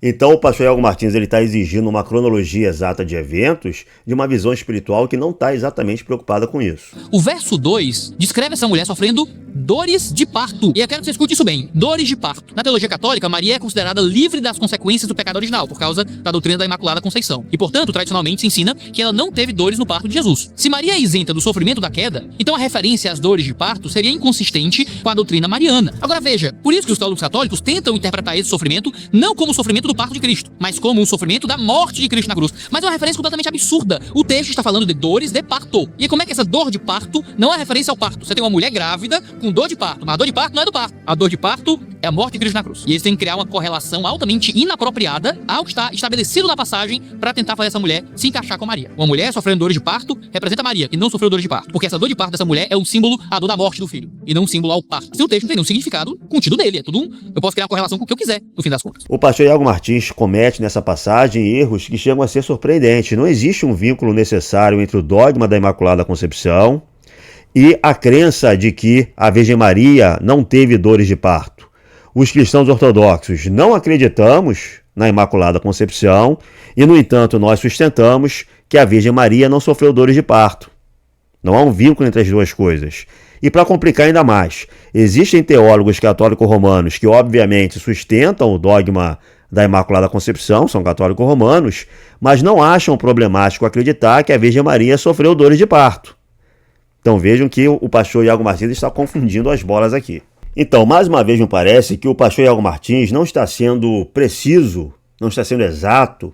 [SPEAKER 1] Então o pastor Iago Martins está exigindo uma cronologia exata de eventos de uma visão espiritual que não está exatamente preocupada com isso.
[SPEAKER 2] O verso 2 descreve essa mulher sofrendo dores de parto. E eu quero que você escute isso bem. Dores de parto. Na teologia católica, Maria é considerada livre das consequências do pecado original, por causa da doutrina da Imaculada Conceição. E, portanto, tradicionalmente se ensina que ela não teve dores no parto de Jesus. Se Maria é isenta do sofrimento da queda, então a referência às dores de parto seria inconsistente com a doutrina mariana. Agora veja, por isso que os teólogos católicos tentam interpretar esse sofrimento não como o sofrimento do parto de Cristo, mas como um sofrimento da morte de Cristo na cruz. Mas é uma referência completamente absurda. O texto está falando de dores de parto. E como é que essa dor de parto não é referência ao parto? Você tem uma mulher grávida com dor de parto, mas a dor de parto não é do parto. A dor de parto é a morte de Cristo na cruz. E eles têm que criar uma correlação altamente inapropriada ao que está estabelecido na passagem para tentar fazer essa mulher se encaixar com Maria. Uma mulher sofrendo dores de parto representa Maria, que não sofreu dores de parto. Porque essa dor de parto dessa mulher é um símbolo à dor da morte do filho, e não um símbolo ao parto. Se o texto não tem nenhum significado contido nele, eu posso criar uma correlação com o que eu quiser, no fim das contas.
[SPEAKER 1] O pastor Iago Martins comete nessa passagem erros que chegam a ser surpreendentes. Não existe um vínculo necessário entre o dogma da Imaculada Concepção e a crença de que a Virgem Maria não teve dores de parto. Os cristãos ortodoxos não acreditamos na Imaculada Concepção e, no entanto, nós sustentamos que a Virgem Maria não sofreu dores de parto. Não há um vínculo entre as duas coisas. E para complicar ainda mais, existem teólogos católicos romanos que, obviamente, sustentam o dogma da Imaculada Concepção, são católicos romanos, mas não acham problemático acreditar que a Virgem Maria sofreu dores de parto. Então vejam que o pastor Iago Martins está confundindo as bolas aqui. Então, mais uma vez me parece que o pastor Iago Martins não está sendo preciso, não está sendo exato,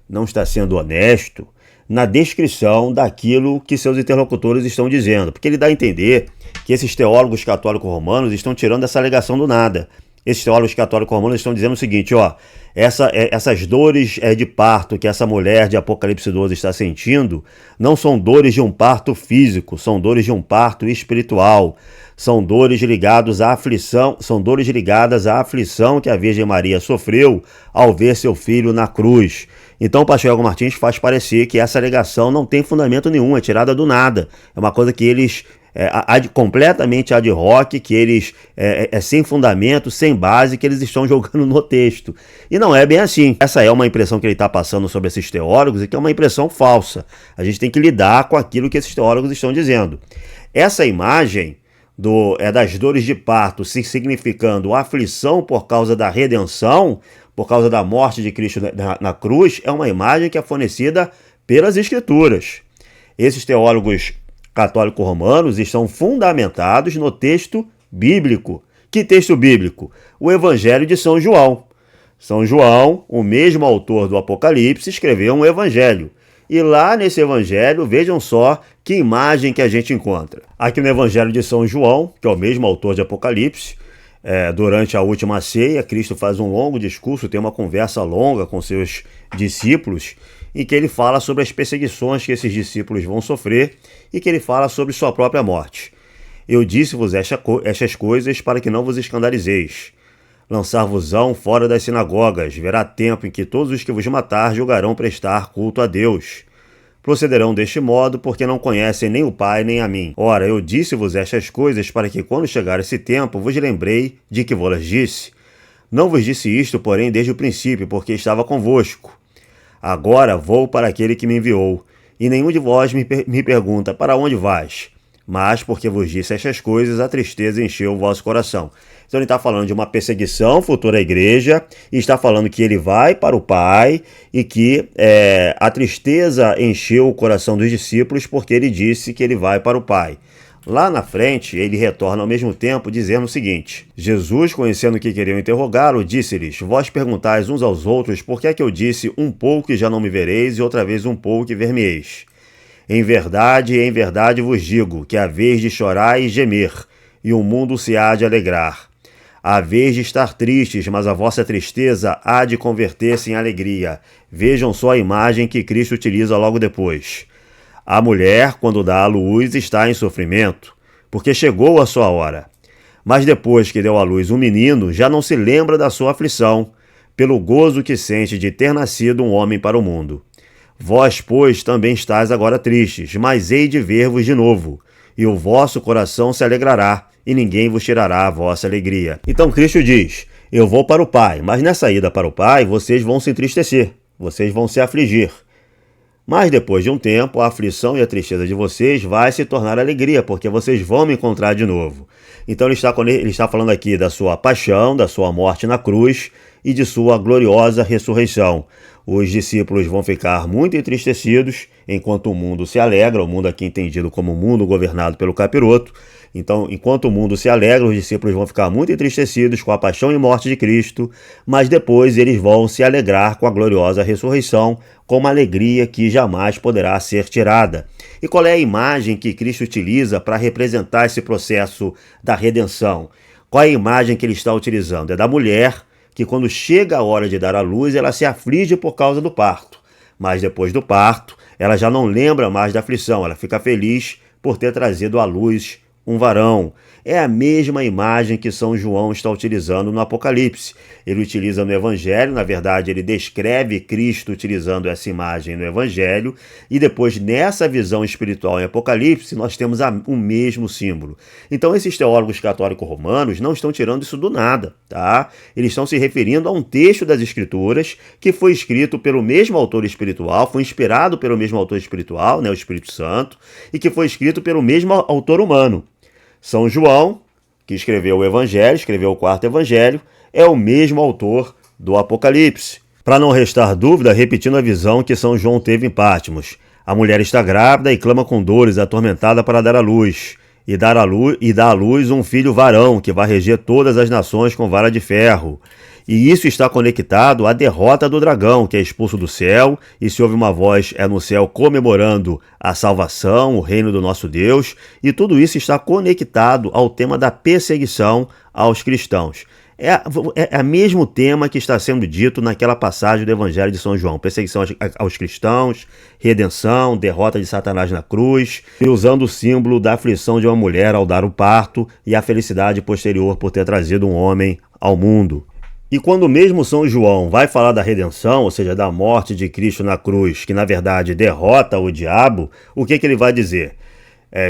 [SPEAKER 1] não está sendo honesto na descrição daquilo que seus interlocutores estão dizendo, porque ele dá a entender que esses teólogos católicos romanos estão tirando essa alegação do nada. Esses teólogos católicos romanos estão dizendo o seguinte, essas dores de parto que essa mulher de Apocalipse 12 está sentindo não são dores de um parto físico, são dores de um parto espiritual, são dores ligadas à aflição, que a Virgem Maria sofreu ao ver seu filho na cruz. Então o pastor Iago Martins faz parecer que essa alegação não tem fundamento nenhum, é tirada do nada, é uma coisa que eles completamente ad hoc, que eles sem fundamento, sem base, que eles estão jogando no texto. E não é bem assim. Essa é uma impressão que ele está passando sobre esses teólogos e que é uma impressão falsa. A gente tem que lidar com aquilo que esses teólogos estão dizendo. Essa imagem das dores de parto significando aflição por causa da redenção, por causa da morte de Cristo na cruz, é uma imagem que é fornecida pelas Escrituras. Esses teólogos católicos romanos estão fundamentados no texto bíblico. Que texto bíblico? O Evangelho de São João. São João, o mesmo autor do Apocalipse, escreveu um evangelho. E lá nesse evangelho, vejam só que imagem que a gente encontra. Aqui no Evangelho de São João, que é o mesmo autor de Apocalipse, durante a última ceia, Cristo faz um longo discurso, tem uma conversa longa com seus discípulos, em que ele fala sobre as perseguições que esses discípulos vão sofrer e que ele fala sobre sua própria morte. Eu disse-vos estas coisas para que não vos escandalizeis. Lançar-vos-ão fora das sinagogas, verá tempo em que todos os que vos matar julgarão prestar culto a Deus. Procederão deste modo, porque não conhecem nem o Pai nem a mim. Ora, eu disse-vos estas coisas para que, quando chegar esse tempo, vos lembrei de que vos disse. Não vos disse isto, porém, desde o princípio, porque estava convosco. Agora vou para aquele que me enviou, e nenhum de vós me pergunta, para onde vais? Mas, porque vos disse estas coisas, a tristeza encheu o vosso coração. Então ele está falando de uma perseguição futura à igreja, e está falando que ele vai para o Pai, e que a tristeza encheu o coração dos discípulos, porque ele disse que ele vai para o Pai. Lá na frente, ele retorna ao mesmo tempo, dizendo o seguinte: Jesus, conhecendo que queriam interrogá-lo, disse-lhes: vós perguntais uns aos outros, por que é que eu disse um pouco e já não me vereis, e outra vez um pouco e ver-me-eis? Em verdade vos digo, que há vez de chorar e gemer, e o mundo se há de alegrar. À vez de estar tristes, mas a vossa tristeza há de converter-se em alegria. Vejam só a imagem que Cristo utiliza logo depois. A mulher, quando dá à luz, está em sofrimento, porque chegou a sua hora. Mas depois que deu à luz um menino, já não se lembra da sua aflição, pelo gozo que sente de ter nascido um homem para o mundo. Vós, pois, também estáis agora tristes, mas hei de ver-vos de novo, e o vosso coração se alegrará, e ninguém vos tirará a vossa alegria. Então Cristo diz, eu vou para o Pai, mas nessa ida para o Pai, vocês vão se entristecer, vocês vão se afligir. Mas depois de um tempo, a aflição e a tristeza de vocês vai se tornar alegria, porque vocês vão me encontrar de novo. Então ele está falando aqui da sua paixão, da sua morte na cruz e de sua gloriosa ressurreição. Os discípulos vão ficar muito entristecidos, enquanto o mundo se alegra, o mundo aqui entendido como mundo governado pelo capiroto. Então, enquanto o mundo se alegra, os discípulos vão ficar muito entristecidos com a paixão e morte de Cristo, mas depois eles vão se alegrar com a gloriosa ressurreição, com uma alegria que jamais poderá ser tirada. E qual é a imagem que Cristo utiliza para representar esse processo da redenção? Qual é a imagem que ele está utilizando? É da mulher que, quando chega a hora de dar à luz, ela se aflige por causa do parto. Mas depois do parto, ela já não lembra mais da aflição, ela fica feliz por ter trazido à luz um varão. É a mesma imagem que São João está utilizando no Apocalipse. Ele utiliza no Evangelho, na verdade ele descreve Cristo utilizando essa imagem no Evangelho, e depois nessa visão espiritual em Apocalipse nós temos o mesmo símbolo. Então esses teólogos católicos romanos não estão tirando isso do nada, tá? Eles estão se referindo a um texto das Escrituras que foi escrito pelo mesmo autor espiritual, foi inspirado pelo mesmo autor espiritual, né, o Espírito Santo, e que foi escrito pelo mesmo autor humano. São João, que escreveu o Evangelho, escreveu o quarto Evangelho, é o mesmo autor do Apocalipse. Para não restar dúvida, repetindo a visão que São João teve em Patmos. A mulher está grávida e clama com dores, atormentada para dar à luz. E dá à luz um filho varão, que vai reger todas as nações com vara de ferro. E isso está conectado à derrota do dragão, que é expulso do céu, e se ouve uma voz no céu comemorando a salvação, o reino do nosso Deus, e tudo isso está conectado ao tema da perseguição aos cristãos. É o mesmo tema que está sendo dito naquela passagem do Evangelho de São João. Perseguição aos cristãos, redenção, derrota de Satanás na cruz, e usando o símbolo da aflição de uma mulher ao dar o parto e a felicidade posterior por ter trazido um homem ao mundo. E quando mesmo São João vai falar da redenção, ou seja, da morte de Cristo na cruz, que na verdade derrota o diabo, o que ele vai dizer?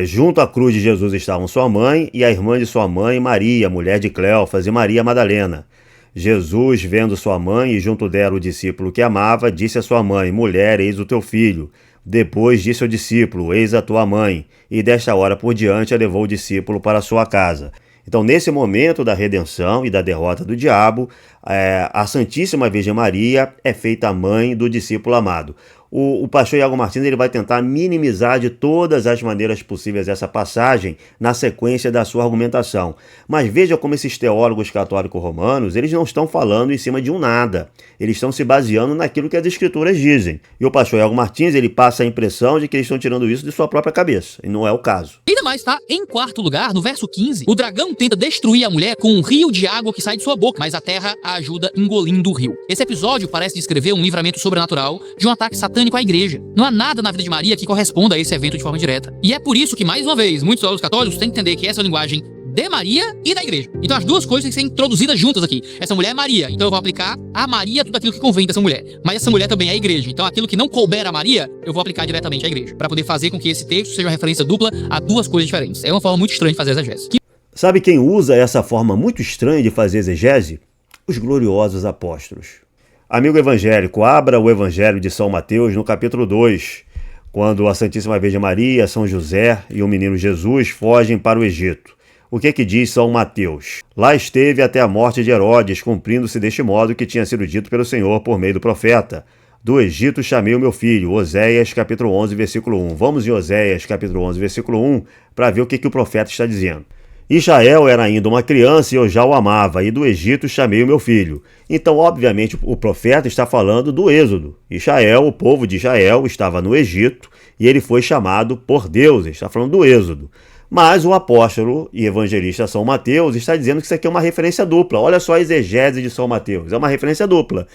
[SPEAKER 1] Junto à cruz de Jesus estavam sua mãe e a irmã de sua mãe, Maria, mulher de Cleofas, e Maria Madalena. Jesus, vendo sua mãe e junto dela o discípulo que amava, disse à sua mãe, mulher, eis o teu filho. Depois disse ao discípulo, eis a tua mãe. E desta hora por diante a levou o discípulo para a sua casa. Então, nesse momento da redenção e da derrota do diabo, a Santíssima Virgem Maria é feita a mãe do discípulo amado. O pastor Iago Martins ele vai tentar minimizar de todas as maneiras possíveis essa passagem na sequência da sua argumentação. Mas veja como esses teólogos católicos romanos, eles não estão falando em cima de um nada. Eles estão se baseando naquilo que as escrituras dizem. E o pastor Iago Martins, ele passa a impressão de que eles estão tirando isso de sua própria cabeça. E não é o caso.
[SPEAKER 2] Ainda mais, tá? Em quarto lugar, no verso 15, o dragão tenta destruir a mulher com um rio de água que sai de sua boca, mas a terra a ajuda engolindo o rio. Esse episódio parece descrever um livramento sobrenatural de um ataque satânico à igreja. Não há nada na vida de Maria que corresponda a esse evento de forma direta. E é por isso que, mais uma vez, muitos teólogos católicos têm que entender que essa é a linguagem de Maria e da igreja. Então as duas coisas têm que ser introduzidas juntas aqui. Essa mulher é Maria, então eu vou aplicar a Maria tudo aquilo que convém dessa mulher. Mas essa mulher também é a igreja. Então aquilo que não couber a Maria, eu vou aplicar diretamente à igreja. Para poder fazer com que esse texto seja uma referência dupla a duas coisas diferentes. É uma forma muito estranha de fazer exegese.
[SPEAKER 1] Sabe quem usa essa forma muito estranha de fazer exegese? Os gloriosos apóstolos. Amigo evangélico, abra o Evangelho de São Mateus no capítulo 2, quando a Santíssima Virgem Maria, São José e o menino Jesus fogem para o Egito. O que diz São Mateus? Lá esteve até a morte de Herodes, cumprindo-se deste modo que tinha sido dito pelo Senhor por meio do profeta. Do Egito chamei o meu filho, Oséias capítulo 11, versículo 1. Vamos em Oséias capítulo 11, versículo 1, para ver o que o profeta está dizendo. Israel era ainda uma criança e eu já o amava, e do Egito chamei o meu filho. Então, obviamente, o profeta está falando do Êxodo. Israel, o povo de Israel, estava no Egito e ele foi chamado por Deus, ele está falando do Êxodo. Mas o apóstolo e evangelista São Mateus está dizendo que isso aqui é uma referência dupla. Olha só a exegese de São Mateus, é uma referência dupla.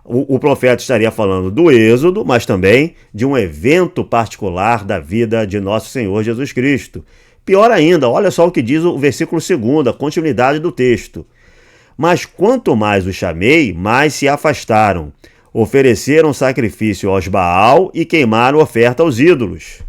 [SPEAKER 1] O profeta estaria falando do Êxodo, mas também de um evento particular da vida de nosso Senhor Jesus Cristo. Pior ainda, olha só o que diz o versículo 2, a continuidade do texto. Mas quanto mais os chamei, mais se afastaram. Ofereceram sacrifício aos Baal e queimaram oferta aos ídolos.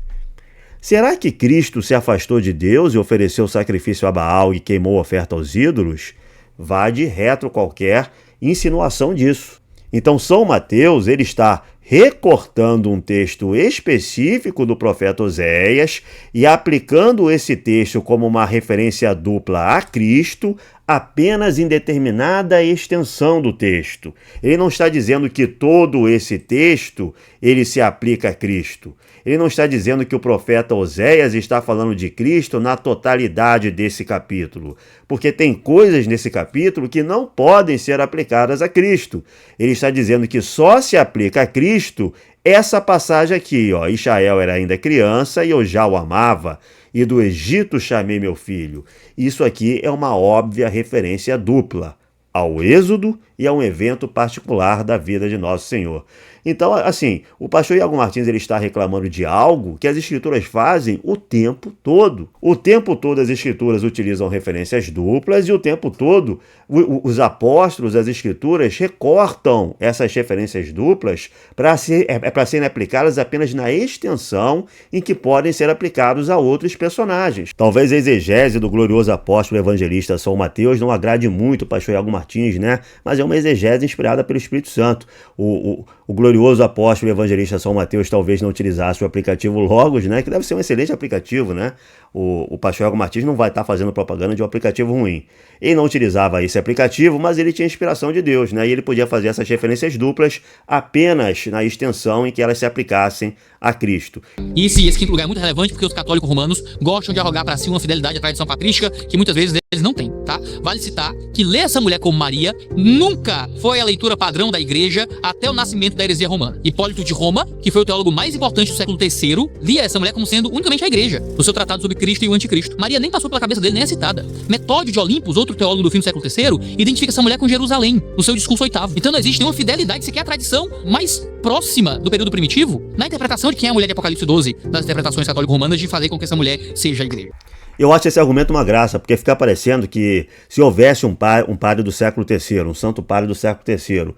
[SPEAKER 1] Será que Cristo se afastou de Deus e ofereceu sacrifício a Baal e queimou oferta aos ídolos? Vá de retro qualquer insinuação disso. Então São Mateus ele está recortando um texto específico do profeta Oséias e aplicando esse texto como uma referência dupla a Cristo apenas em determinada extensão do texto. Ele não está dizendo que todo esse texto ele se aplica a Cristo. Ele não está dizendo que o profeta Oséias está falando de Cristo na totalidade desse capítulo, porque tem coisas nesse capítulo que não podem ser aplicadas a Cristo. Ele está dizendo que só se aplica a Cristo essa passagem aqui, ó, Israel era ainda criança e eu já o amava, e do Egito chamei meu filho. Isso aqui é uma óbvia referência dupla ao Êxodo e a um evento particular da vida de Nosso Senhor. Então, assim, o pastor Iago Martins ele está reclamando de algo que as escrituras fazem o tempo todo. O tempo todo as escrituras utilizam referências duplas e o tempo todo os apóstolos, as escrituras, recortam essas referências duplas para serem aplicadas apenas na extensão em que podem ser aplicados a outros personagens. Talvez a exegese do glorioso apóstolo evangelista São Mateus não agrade muito o pastor Iago Martins, né? Mas é uma exegese inspirada pelo Espírito Santo. O glorioso apóstolo evangelista São Mateus talvez não utilizasse o aplicativo Logos, né? Que deve ser um excelente aplicativo, né? O pastor Iago Martins não vai estar fazendo propaganda de um aplicativo ruim. Ele não utilizava esse aplicativo, mas ele tinha inspiração de Deus, né? E ele podia fazer essas referências duplas apenas na extensão em que elas se aplicassem a Cristo.
[SPEAKER 2] E esse quinto lugar é muito relevante porque os católicos romanos gostam de arrogar para si uma fidelidade à tradição patrística que muitas vezes eles não têm, tá? Vale citar que ler essa mulher como Maria nunca foi a leitura padrão da igreja até o nascimento da heresia romana. Hipólito de Roma, que foi o teólogo mais importante do século III, lia essa mulher como sendo unicamente a igreja, no seu tratado sobre Cristo e o anticristo. Maria nem passou pela cabeça dele, nem é citada. Metódio de Olimpos, outro teólogo do fim do século III, identifica essa mulher com Jerusalém, no seu discurso oitavo. Então não existe nenhuma fidelidade, sequer a tradição mais próxima do período primitivo, na interpretação de quem é a mulher de Apocalipse 12, das interpretações católico-romanas, de fazer com que essa mulher seja a igreja.
[SPEAKER 1] Eu acho esse argumento uma graça, porque fica parecendo que se houvesse um padre do século III, um santo padre do século III,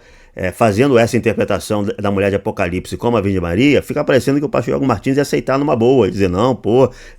[SPEAKER 1] fazendo essa interpretação da mulher de Apocalipse como a Virgem Maria, fica parecendo que o pastor Iago Martins ia aceitar numa boa, e dizer, não,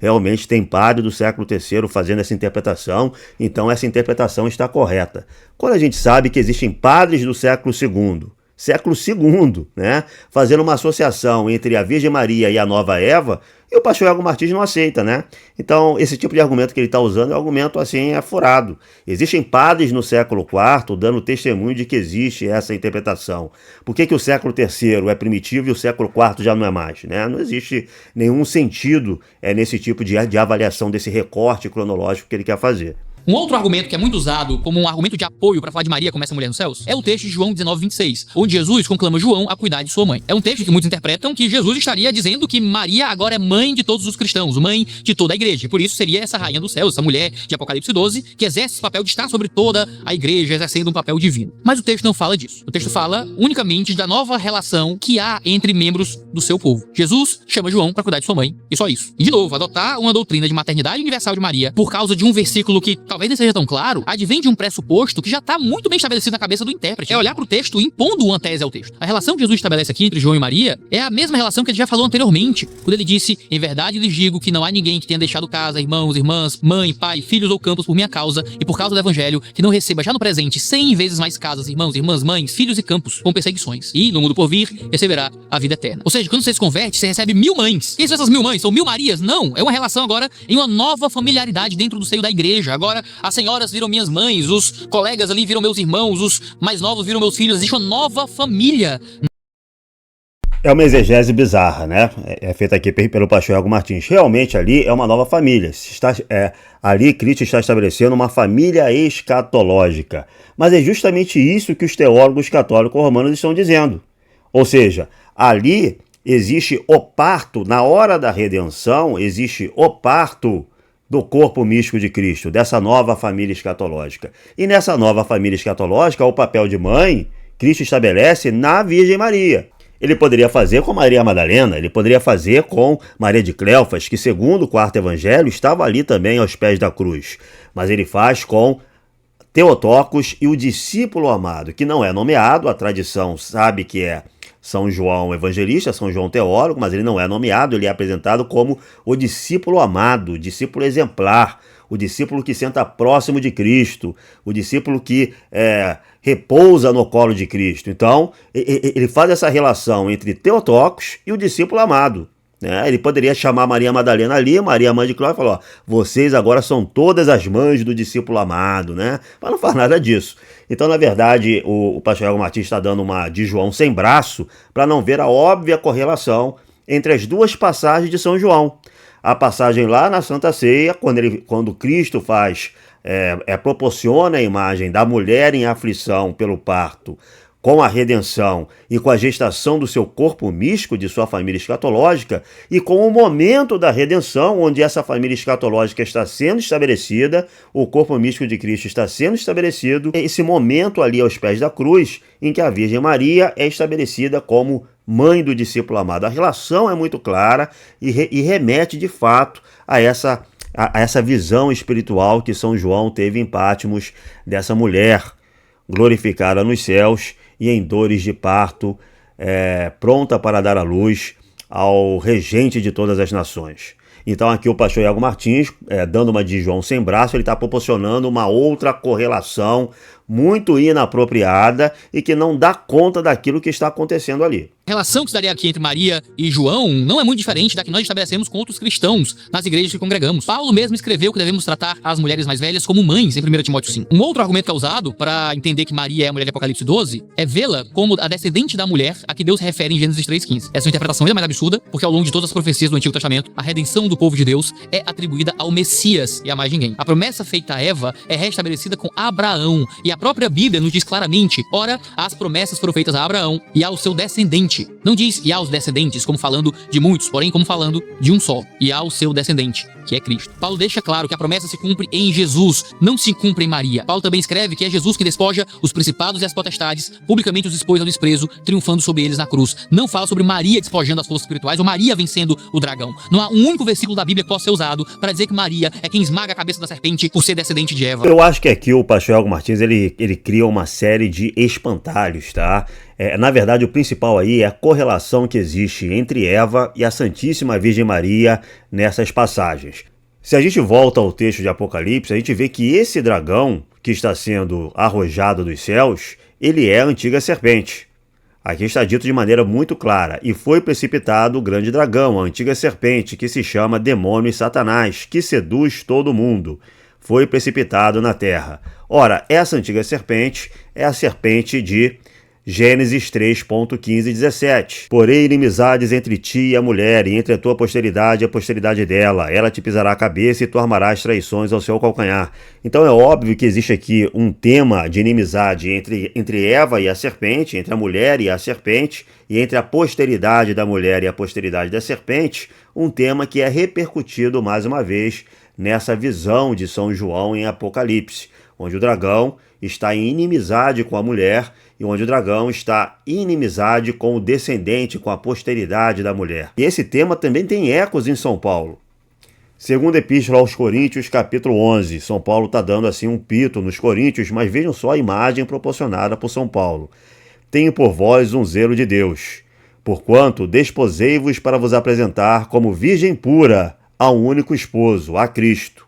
[SPEAKER 1] realmente tem padre do século III fazendo essa interpretação, então essa interpretação está correta. Quando a gente sabe que existem padres do século II, né, fazendo uma associação entre a Virgem Maria e a nova Eva, e o pastor Iago Martins não aceita, né? Então, esse tipo de argumento que ele está usando é um argumento, assim, furado. Existem padres no século IV dando testemunho de que existe essa interpretação. Por que o século III é primitivo e o século IV já não é mais, né? Não existe nenhum sentido nesse tipo de avaliação desse recorte cronológico que ele quer fazer.
[SPEAKER 2] Um outro argumento que é muito usado como um argumento de apoio para falar de Maria como essa mulher nos céus é o texto de João 19:26, onde Jesus conclama João a cuidar de sua mãe. É um texto que muitos interpretam que Jesus estaria dizendo que Maria agora é mãe de todos os cristãos, mãe de toda a igreja. Por isso seria essa rainha dos céus, essa mulher de Apocalipse 12, que exerce esse papel de estar sobre toda a igreja, exercendo um papel divino. Mas o texto não fala disso. O texto fala unicamente da nova relação que há entre membros do seu povo. Jesus chama João para cuidar de sua mãe, e só isso. E de novo, adotar uma doutrina de maternidade universal de Maria por causa de um versículo que talvez nem seja tão claro, advém de um pressuposto que já está muito bem estabelecido na cabeça do intérprete. É olhar para o texto impondo uma tese ao texto. A relação que Jesus estabelece aqui entre João e Maria é a mesma relação que ele já falou anteriormente, quando ele disse, em verdade lhes digo que não há ninguém que tenha deixado casa, irmãos, irmãs, mãe, pai, filhos ou campos por minha causa e por causa do evangelho, que não receba já no presente 100 vezes mais casas, irmãos, irmãs, mães, filhos e campos com perseguições, e no mundo por vir receberá a vida eterna. Ou seja, quando você se converte, você recebe 1000 mães. Quem são essas 1000 mães? São 1000 Marias? Não, é uma relação agora em uma nova familiaridade dentro do seio da igreja. Agora as senhoras viram minhas mães, os colegas ali viram meus irmãos, os mais novos viram meus filhos. Existe uma nova família.
[SPEAKER 1] É uma exegese bizarra, né? É feita aqui pelo pastor Iago Martins. Realmente ali é uma nova família. Ali Cristo está estabelecendo uma família escatológica. Mas é justamente isso que os teólogos católicos romanos estão dizendo. Ou seja, ali existe o parto, na hora da redenção, existe o parto do corpo místico de Cristo, dessa nova família escatológica. E nessa nova família escatológica, o papel de mãe, Cristo estabelece na Virgem Maria. Ele poderia fazer com Maria Madalena, ele poderia fazer com Maria de Cleofas, que segundo o quarto evangelho estava ali também aos pés da cruz. Mas ele faz com Theotokos e o discípulo amado, que não é nomeado, a tradição sabe que é São João Evangelista, São João Teólogo, mas ele não é nomeado, ele é apresentado como o discípulo amado, o discípulo exemplar, o discípulo que senta próximo de Cristo, o discípulo que repousa no colo de Cristo. Então, ele faz essa relação entre Theotokos e o discípulo amado. Ele poderia chamar Maria Madalena ali, Maria mãe de Cleófas, e falar, vocês agora são todas as mães do discípulo amado, né? Mas não faz nada disso. Então, na verdade, o pastor Iago Martins está dando uma de João sem braço para não ver a óbvia correlação entre as duas passagens de São João. A passagem lá na Santa Ceia, quando Cristo proporciona a imagem da mulher em aflição pelo parto, com a redenção e com a gestação do seu corpo místico, de sua família escatológica, e com o momento da redenção, onde essa família escatológica está sendo estabelecida, o corpo místico de Cristo está sendo estabelecido, esse momento ali aos pés da cruz, em que a Virgem Maria é estabelecida como mãe do discípulo amado. A relação é muito clara e remete, de fato, a essa visão espiritual que São João teve em Patmos dessa mulher glorificada nos céus e em dores de parto, pronta para dar à luz ao regente de todas as nações. Então aqui o pastor Iago Martins, dando uma de João sem braço, ele está proporcionando uma outra correlação muito inapropriada e que não dá conta daquilo que está acontecendo ali.
[SPEAKER 2] A relação que se daria aqui entre Maria e João não é muito diferente da que nós estabelecemos com outros cristãos nas igrejas que congregamos. Paulo mesmo escreveu que devemos tratar as mulheres mais velhas como mães, em 1 Timóteo 5. Um outro argumento que é usado para entender que Maria é a mulher de Apocalipse 12 é vê-la como a descendente da mulher a que Deus se refere em Gênesis 3,15. Essa interpretação é mais absurda, porque ao longo de todas as profecias do Antigo Testamento, a redenção do povo de Deus é atribuída ao Messias e a mais ninguém. A promessa feita a Eva é restabelecida com Abraão, e a própria Bíblia nos diz claramente, ora, as promessas foram feitas a Abraão e ao seu descendente. Não diz e aos descendentes, como falando de muitos, porém como falando de um só, e ao seu descendente, que é Cristo. Paulo deixa claro que a promessa se cumpre em Jesus, não se cumpre em Maria. Paulo também escreve que é Jesus que despoja os principados e as potestades, publicamente os expôs ao desprezo, triunfando sobre eles na cruz. Não fala sobre Maria despojando as forças espirituais ou Maria vencendo o dragão. Não há um único versículo da Bíblia que possa ser usado para dizer que Maria é quem esmaga a cabeça da serpente por ser descendente de Eva.
[SPEAKER 1] Eu acho que aqui o pastor Iago Martins ele cria uma série de espantalhos, tá? Na verdade, o principal aí é a correlação que existe entre Eva e a Santíssima Virgem Maria nessas passagens. Se a gente volta ao texto de Apocalipse, a gente vê que esse dragão que está sendo arrojado dos céus, ele é a antiga serpente. Aqui está dito de maneira muito clara, e foi precipitado o grande dragão, a antiga serpente, que se chama demônio e Satanás, que seduz todo mundo. Foi precipitado na terra. Ora, essa antiga serpente é a serpente de Gênesis 3.15 e 17. Porém, inimizades entre ti e a mulher, e entre a tua posteridade e a posteridade dela. Ela te pisará a cabeça e tu armarás traições ao seu calcanhar. Então é óbvio que existe aqui um tema de inimizade entre Eva e a serpente, entre a mulher e a serpente, e entre a posteridade da mulher e a posteridade da serpente, um tema que é repercutido mais uma vez nessa visão de São João em Apocalipse, onde o dragão está em inimizade com a mulher e onde o dragão está em inimizade com o descendente, com a posteridade da mulher. E esse tema também tem ecos em São Paulo. Segunda Epístola aos Coríntios, capítulo 11. São Paulo está dando assim um pito nos Coríntios, mas vejam só a imagem proporcionada por São Paulo. Tenho por vós um zelo de Deus, porquanto desposei-vos para vos apresentar como virgem pura a um único esposo, a Cristo.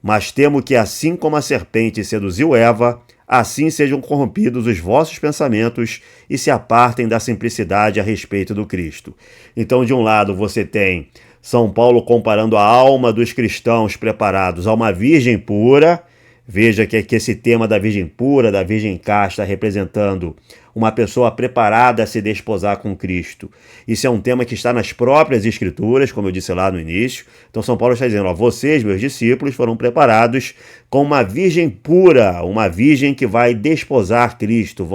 [SPEAKER 1] Mas temo que assim como a serpente seduziu Eva, assim sejam corrompidos os vossos pensamentos e se apartem da simplicidade a respeito do Cristo. Então, de um lado, você tem São Paulo comparando a alma dos cristãos preparados a uma virgem pura. Veja que esse tema da virgem pura, da virgem casta, representando uma pessoa preparada a se desposar com Cristo. Isso é um tema que está nas próprias Escrituras, como eu disse lá no início. Então São Paulo está dizendo, vocês, meus discípulos, foram preparados com uma virgem pura, uma virgem que vai desposar Cristo,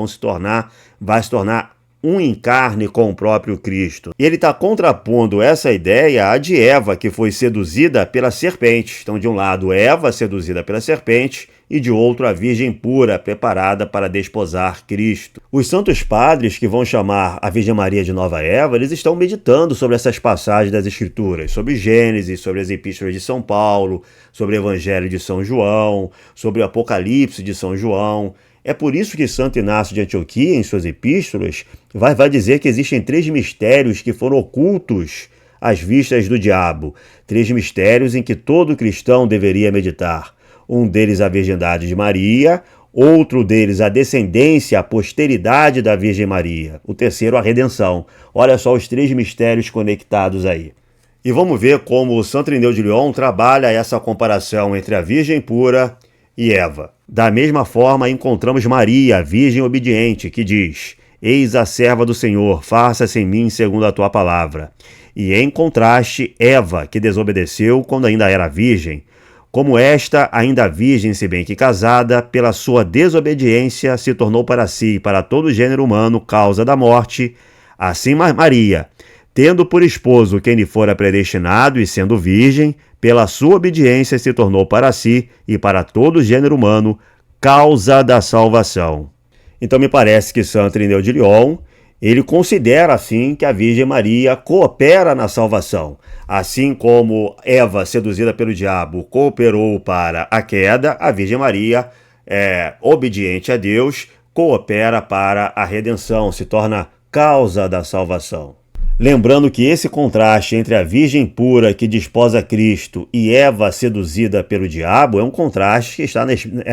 [SPEAKER 1] vai se tornar um em carne com o próprio Cristo. E ele está contrapondo essa ideia à de Eva, que foi seduzida pela serpente. Então, de um lado, Eva seduzida pela serpente, e de outro, a Virgem pura, preparada para desposar Cristo. Os santos padres, que vão chamar a Virgem Maria de Nova Eva, eles estão meditando sobre essas passagens das Escrituras, sobre Gênesis, sobre as Epístolas de São Paulo, sobre o Evangelho de São João, sobre o Apocalipse de São João. É por isso que Santo Inácio de Antioquia, em suas epístolas, vai dizer que existem 3 mistérios que foram ocultos às vistas do diabo. 3 mistérios em que todo cristão deveria meditar. Um deles a virgindade de Maria, outro deles a descendência, a posteridade da Virgem Maria. O terceiro, a redenção. Olha só os 3 mistérios conectados aí. E vamos ver como o Santo Irineu de Lyon trabalha essa comparação entre a Virgem pura e Eva. Da mesma forma, encontramos Maria, a Virgem obediente, que diz: Eis a serva do Senhor, faça-se em mim segundo a tua palavra. E em contraste, Eva, que desobedeceu quando ainda era virgem. Como esta, ainda virgem, se bem que casada, pela sua desobediência se tornou para si e para todo o gênero humano causa da morte, assim Maria, tendo por esposo quem lhe fora predestinado e sendo virgem, pela sua obediência se tornou para si e para todo o gênero humano causa da salvação. Então me parece que Santo Irineu de Lyon, ele considera assim que a Virgem Maria coopera na salvação. Assim como Eva, seduzida pelo diabo, cooperou para a queda, a Virgem Maria, obediente a Deus, coopera para a redenção, se torna causa da salvação. Lembrando que esse contraste entre a Virgem pura que desposa Cristo e Eva seduzida pelo diabo é um contraste que está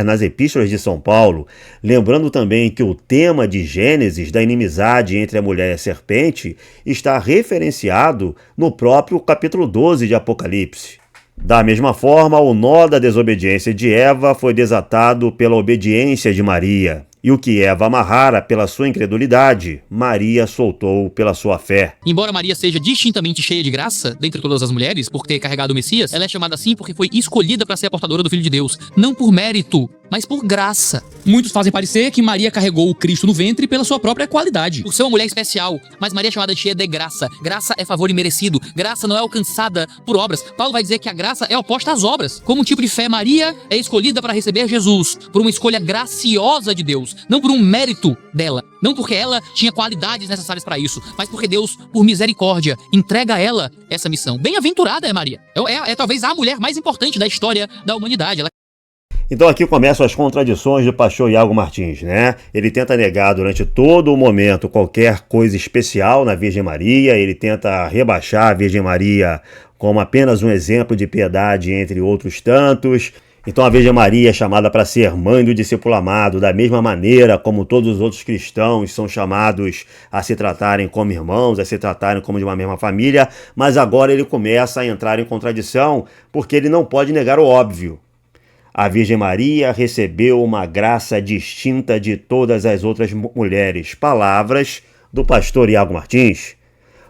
[SPEAKER 1] nas epístolas de São Paulo. Lembrando também que o tema de Gênesis, da inimizade entre a mulher e a serpente, está referenciado no próprio capítulo 12 de Apocalipse. Da mesma forma, o nó da desobediência de Eva foi desatado pela obediência de Maria. E o que Eva amarrara pela sua incredulidade, Maria soltou pela sua fé.
[SPEAKER 2] Embora Maria seja distintamente cheia de graça, dentre todas as mulheres, por ter carregado o Messias, ela é chamada assim porque foi escolhida para ser a portadora do Filho de Deus, não por mérito, mas por graça. Muitos fazem parecer que Maria carregou o Cristo no ventre pela sua própria qualidade, por ser uma mulher especial, mas Maria é chamada de cheia de graça. Graça é favor imerecido, graça não é alcançada por obras. Paulo vai dizer que a graça é oposta às obras. Como um tipo de fé, Maria é escolhida para receber Jesus, por uma escolha graciosa de Deus, não por um mérito dela, não porque ela tinha qualidades necessárias para isso, mas porque Deus, por misericórdia, entrega a ela essa missão. Bem-aventurada é Maria. É talvez a mulher mais importante da história da humanidade.
[SPEAKER 1] Então aqui começam as contradições do pastor Iago Martins, né? Ele tenta negar durante todo o momento qualquer coisa especial na Virgem Maria, ele tenta rebaixar a Virgem Maria como apenas um exemplo de piedade entre outros tantos. Então a Virgem Maria é chamada para ser mãe do discípulo amado, da mesma maneira como todos os outros cristãos são chamados a se tratarem como irmãos, a se tratarem como de uma mesma família, mas agora ele começa a entrar em contradição porque ele não pode negar o óbvio. A Virgem Maria recebeu uma graça distinta de todas as outras mulheres. Palavras do pastor Iago Martins.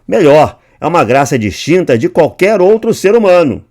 [SPEAKER 1] Melhor, é uma graça distinta de qualquer outro ser humano,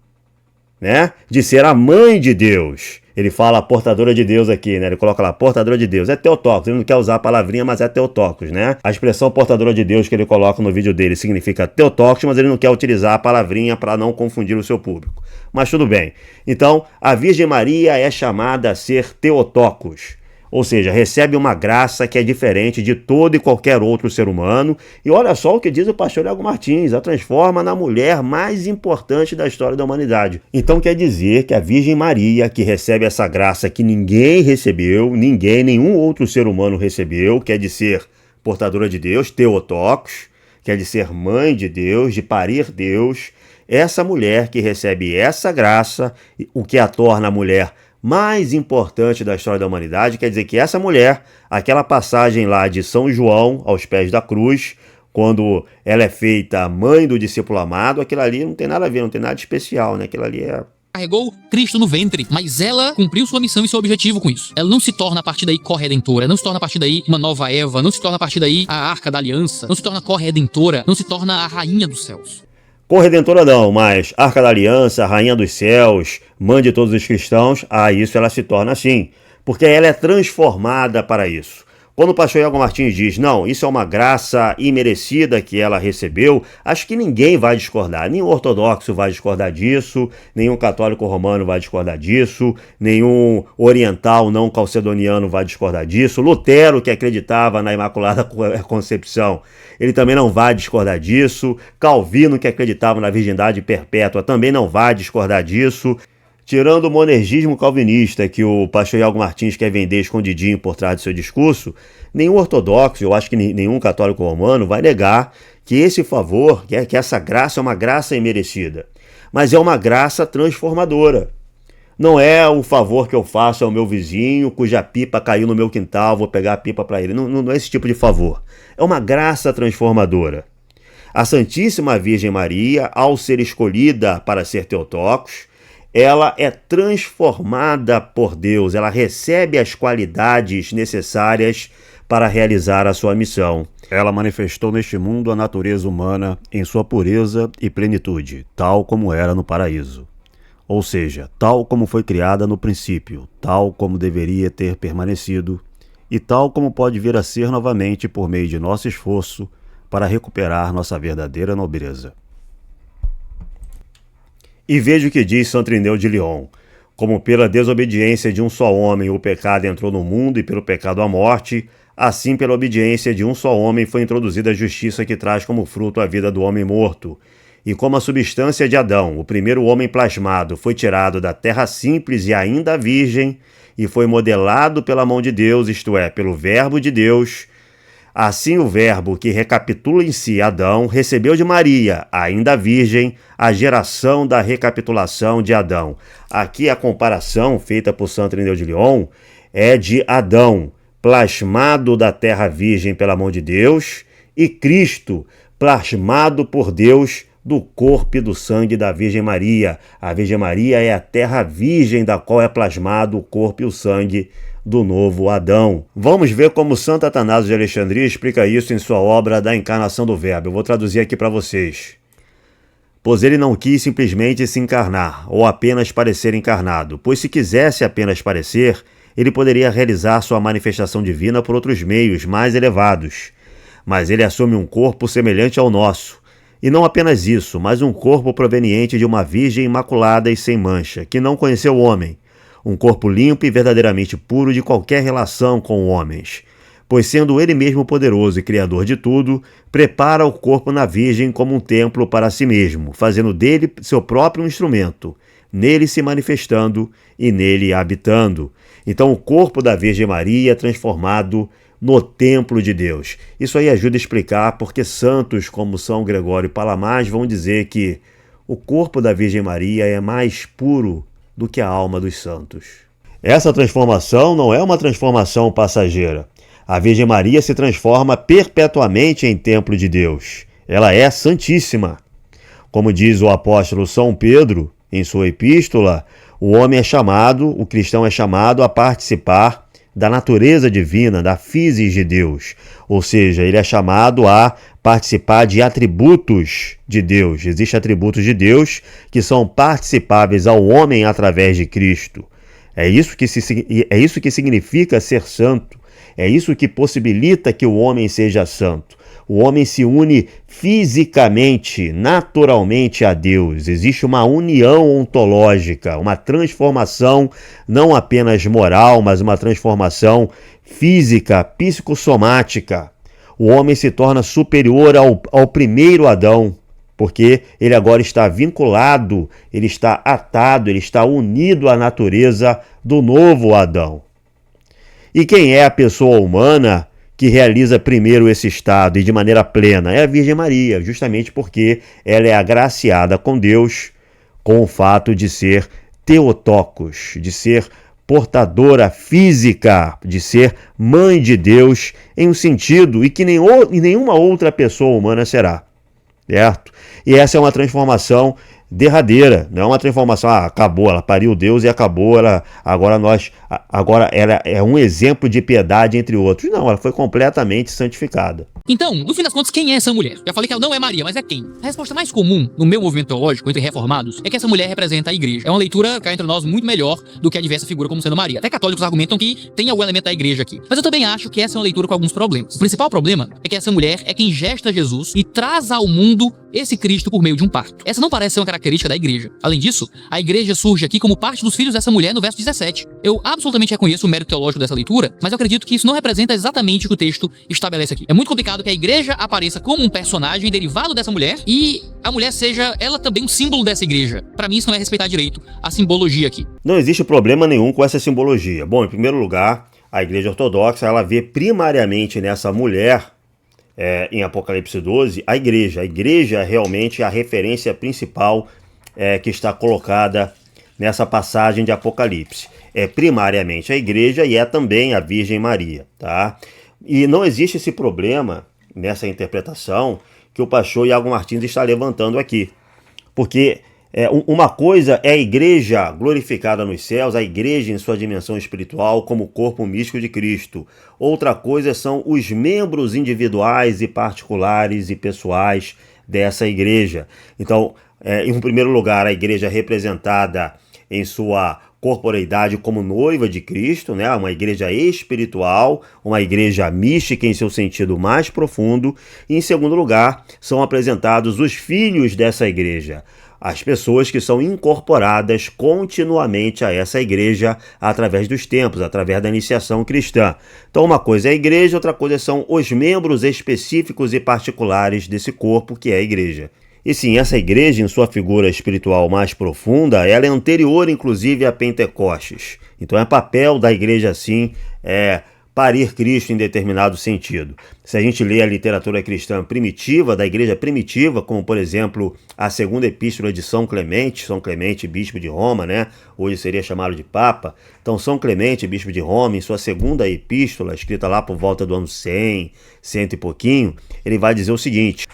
[SPEAKER 1] né? De ser a mãe de Deus. Ele fala portadora de Deus aqui, né? Ele coloca lá, portadora de Deus. É Theotokos, ele não quer usar a palavrinha, mas é Theotokos, né? A expressão portadora de Deus que ele coloca no vídeo dele significa Theotokos, mas ele não quer utilizar a palavrinha para não confundir o seu público. Mas tudo bem. Então, a Virgem Maria é chamada a ser Theotokos. Ou seja, recebe uma graça que é diferente de todo e qualquer outro ser humano. E olha só o que diz o pastor Iago Martins, a transforma na mulher mais importante da história da humanidade. Então quer dizer que a Virgem Maria, que recebe essa graça que ninguém recebeu, nenhum outro ser humano recebeu, que é de ser portadora de Deus, Theotokos, que é de ser mãe de Deus, de parir Deus, essa mulher que recebe essa graça, o que a torna a mulher mais importante da história da humanidade, quer dizer que essa mulher, aquela passagem lá de São João aos pés da cruz, quando ela é feita mãe do discípulo amado, aquilo ali não tem nada a ver, não tem nada de especial, né? Aquilo ali
[SPEAKER 2] carregou Cristo no ventre, mas ela cumpriu sua missão e seu objetivo com isso. Ela não se torna a partir daí corredentora, não se torna a partir daí uma nova Eva, não se torna a partir daí a Arca da Aliança, não se torna corredentora, não se torna a rainha dos céus.
[SPEAKER 1] Corredentora não, mas Arca da Aliança, Rainha dos Céus, Mãe de todos os cristãos, isso ela se torna assim, porque ela é transformada para isso. Quando o pastor Iago Martins diz, não, isso é uma graça imerecida que ela recebeu, acho que ninguém vai discordar. Nenhum ortodoxo vai discordar disso, nenhum católico romano vai discordar disso, nenhum oriental não calcedoniano vai discordar disso. Lutero, que acreditava na Imaculada Concepção, ele também não vai discordar disso. Calvino, que acreditava na virgindade perpétua, também não vai discordar disso. Tirando o monergismo calvinista que o pastor Iago Martins quer vender escondidinho por trás do seu discurso, nenhum ortodoxo, eu acho que nenhum católico romano vai negar que esse favor, que essa graça é uma graça imerecida, mas é uma graça transformadora. Não é o favor que eu faço ao meu vizinho, cuja pipa caiu no meu quintal, vou pegar a pipa para ele. Não é esse tipo de favor. É uma graça transformadora. A Santíssima Virgem Maria, ao ser escolhida para ser Theotokos, ela é transformada por Deus, ela recebe as qualidades necessárias para realizar a sua missão. Ela manifestou neste mundo a natureza humana em sua pureza e plenitude, tal como era no paraíso. Ou seja, tal como foi criada no princípio, tal como deveria ter permanecido e tal como pode vir a ser novamente por meio de nosso esforço para recuperar nossa verdadeira nobreza. E veja o que diz Santo Irineu de Lyon. Como pela desobediência de um só homem o pecado entrou no mundo e pelo pecado a morte, assim pela obediência de um só homem foi introduzida a justiça que traz como fruto a vida do homem morto. E como a substância de Adão, o primeiro homem plasmado, foi tirado da terra simples e ainda virgem, e foi modelado pela mão de Deus, isto é, pelo Verbo de Deus, assim o Verbo que recapitula em si Adão, recebeu de Maria, ainda virgem, a geração da recapitulação de Adão. Aqui a comparação feita por Santo Irineu de Lyon é de Adão, plasmado da terra virgem pela mão de Deus, e Cristo, plasmado por Deus do corpo e do sangue da Virgem Maria. A Virgem Maria é a terra virgem da qual é plasmado o corpo e o sangue do novo Adão. Vamos ver como Santo Atanásio de Alexandria explica isso em sua obra da Encarnação do Verbo. Eu vou traduzir aqui para vocês. Pois ele não quis simplesmente se encarnar, ou apenas parecer encarnado, pois se quisesse apenas parecer, ele poderia realizar sua manifestação divina por outros meios mais elevados. Mas ele assume um corpo semelhante ao nosso, e não apenas isso, mas um corpo proveniente de uma virgem imaculada e sem mancha, que não conheceu o homem, um corpo limpo e verdadeiramente puro de qualquer relação com homens, pois sendo ele mesmo poderoso e criador de tudo, prepara o corpo na Virgem como um templo para si mesmo, fazendo dele seu próprio instrumento, nele se manifestando e nele habitando. Então o corpo da Virgem Maria é transformado no templo de Deus. Isso aí ajuda a explicar porque santos como São Gregório e Palamás vão dizer que o corpo da Virgem Maria é mais puro do que a alma dos santos. Essa transformação não é uma transformação passageira. A Virgem Maria se transforma perpetuamente em templo de Deus. Ela é santíssima. Como diz o apóstolo São Pedro em sua epístola, o cristão é chamado a participar da natureza divina, da physis de Deus. Ou seja, ele é chamado a participar de atributos de Deus. Existem atributos de Deus que são participáveis ao homem através de Cristo. É isso que significa ser santo. É isso que possibilita que o homem seja santo. O homem se une fisicamente, naturalmente a Deus. Existe uma união ontológica, uma transformação não apenas moral, mas uma transformação física, psicossomática. O homem se torna superior ao primeiro Adão, porque ele agora está vinculado, ele está atado, ele está unido à natureza do novo Adão. E quem é a pessoa humana que realiza primeiro esse estado e de maneira plena? É a Virgem Maria, justamente porque ela é agraciada com Deus com o fato de ser Theotokos, de ser portadora física, de ser mãe de Deus em um sentido e que nenhuma outra pessoa humana será, certo? E essa é uma transformação derradeira, não é uma transformação, acabou, ela pariu Deus e acabou, agora nós Agora, ela é um exemplo de piedade entre outros. Não, ela foi completamente santificada.
[SPEAKER 2] Então, no fim das contas, quem é essa mulher? Já falei que ela não é Maria, mas é quem? A resposta mais comum no meu movimento teológico entre reformados é que essa mulher representa a igreja. É uma leitura, cá entre nós, muito melhor do que a diversa figura como sendo Maria. Até católicos argumentam que tem algum elemento da igreja aqui. Mas eu também acho que essa é uma leitura com alguns problemas. O principal problema é que essa mulher é quem gesta Jesus e traz ao mundo esse Cristo por meio de um parto. Essa não parece ser uma característica da igreja. Além disso, a igreja surge aqui como parte dos filhos dessa mulher no verso 17. Eu absolutamente reconheço o mérito teológico dessa leitura, mas eu acredito que isso não representa exatamente o que o texto estabelece aqui. É muito complicado que a igreja apareça como um personagem derivado dessa mulher e a mulher seja ela também um símbolo dessa igreja. Pra mim isso não é respeitar direito a simbologia aqui.
[SPEAKER 1] Não existe problema nenhum com essa simbologia. Bom, em primeiro lugar, a igreja ortodoxa, ela vê primariamente nessa mulher, em Apocalipse 12, a igreja. A igreja é realmente a referência principal que está colocada nessa passagem de Apocalipse. É primariamente a igreja e é também a Virgem Maria, tá? E não existe esse problema nessa interpretação que o pastor Iago Martins está levantando aqui. Porque uma coisa é a igreja glorificada nos céus, a igreja em sua dimensão espiritual como corpo místico de Cristo. Outra coisa são os membros individuais e particulares e pessoais dessa igreja. Então, em primeiro lugar, a igreja representada em sua corporeidade como noiva de Cristo, né? Uma igreja espiritual, uma igreja mística em seu sentido mais profundo. E, em segundo lugar, são apresentados os filhos dessa igreja, as pessoas que são incorporadas continuamente a essa igreja através dos tempos, através da iniciação cristã. Então, uma coisa é a igreja, outra coisa são os membros específicos e particulares desse corpo que é a igreja. E sim, essa igreja, em sua figura espiritual mais profunda, ela é anterior, inclusive, a Pentecostes. Então é papel da igreja, sim, parir Cristo em determinado sentido. Se a gente lê a literatura cristã primitiva, da igreja primitiva, como, por exemplo, a segunda epístola de São Clemente, bispo de Roma, né? Hoje seria chamado de Papa. Então, São Clemente, bispo de Roma, em sua segunda epístola, escrita lá por volta do ano 100 e pouquinho, ele vai dizer o seguinte...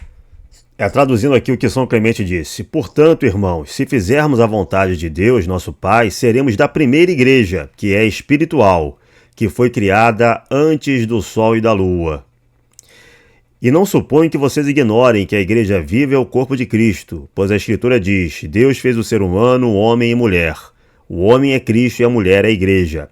[SPEAKER 1] Traduzindo aqui o que São Clemente disse: portanto, irmãos, se fizermos a vontade de Deus, nosso Pai, seremos da primeira igreja, que é espiritual, que foi criada antes do sol e da lua. E não suponho que vocês ignorem que a igreja viva é o corpo de Cristo, pois a Escritura diz: Deus fez o ser humano, homem e mulher. O homem é Cristo e a mulher é a igreja.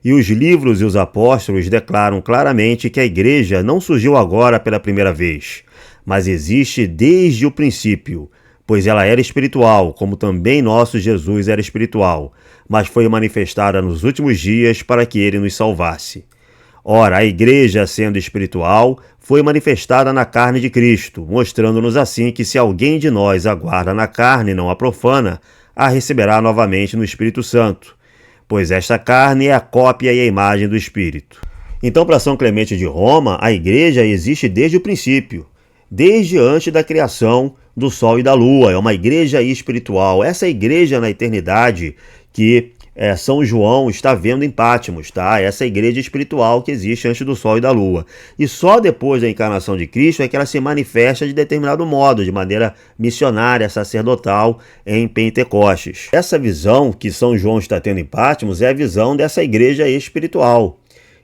[SPEAKER 1] E os livros e os apóstolos declaram claramente que a igreja não surgiu agora pela primeira vez, mas existe desde o princípio, pois ela era espiritual, como também nosso Jesus era espiritual, mas foi manifestada nos últimos dias para que ele nos salvasse. Ora, a igreja, sendo espiritual, foi manifestada na carne de Cristo, mostrando-nos assim que se alguém de nós aguarda na carne e não a profana, a receberá novamente no Espírito Santo, pois esta carne é a cópia e a imagem do Espírito. Então, para São Clemente de Roma, a igreja existe desde o princípio, desde antes da criação do sol e da lua. É uma igreja espiritual. Essa igreja na eternidade que São João está vendo em Patmos, tá? Essa igreja espiritual que existe antes do sol e da lua. E só depois da encarnação de Cristo é que ela se manifesta de determinado modo, de maneira missionária, sacerdotal, em Pentecostes. Essa visão que São João está tendo em Patmos é a visão dessa igreja espiritual,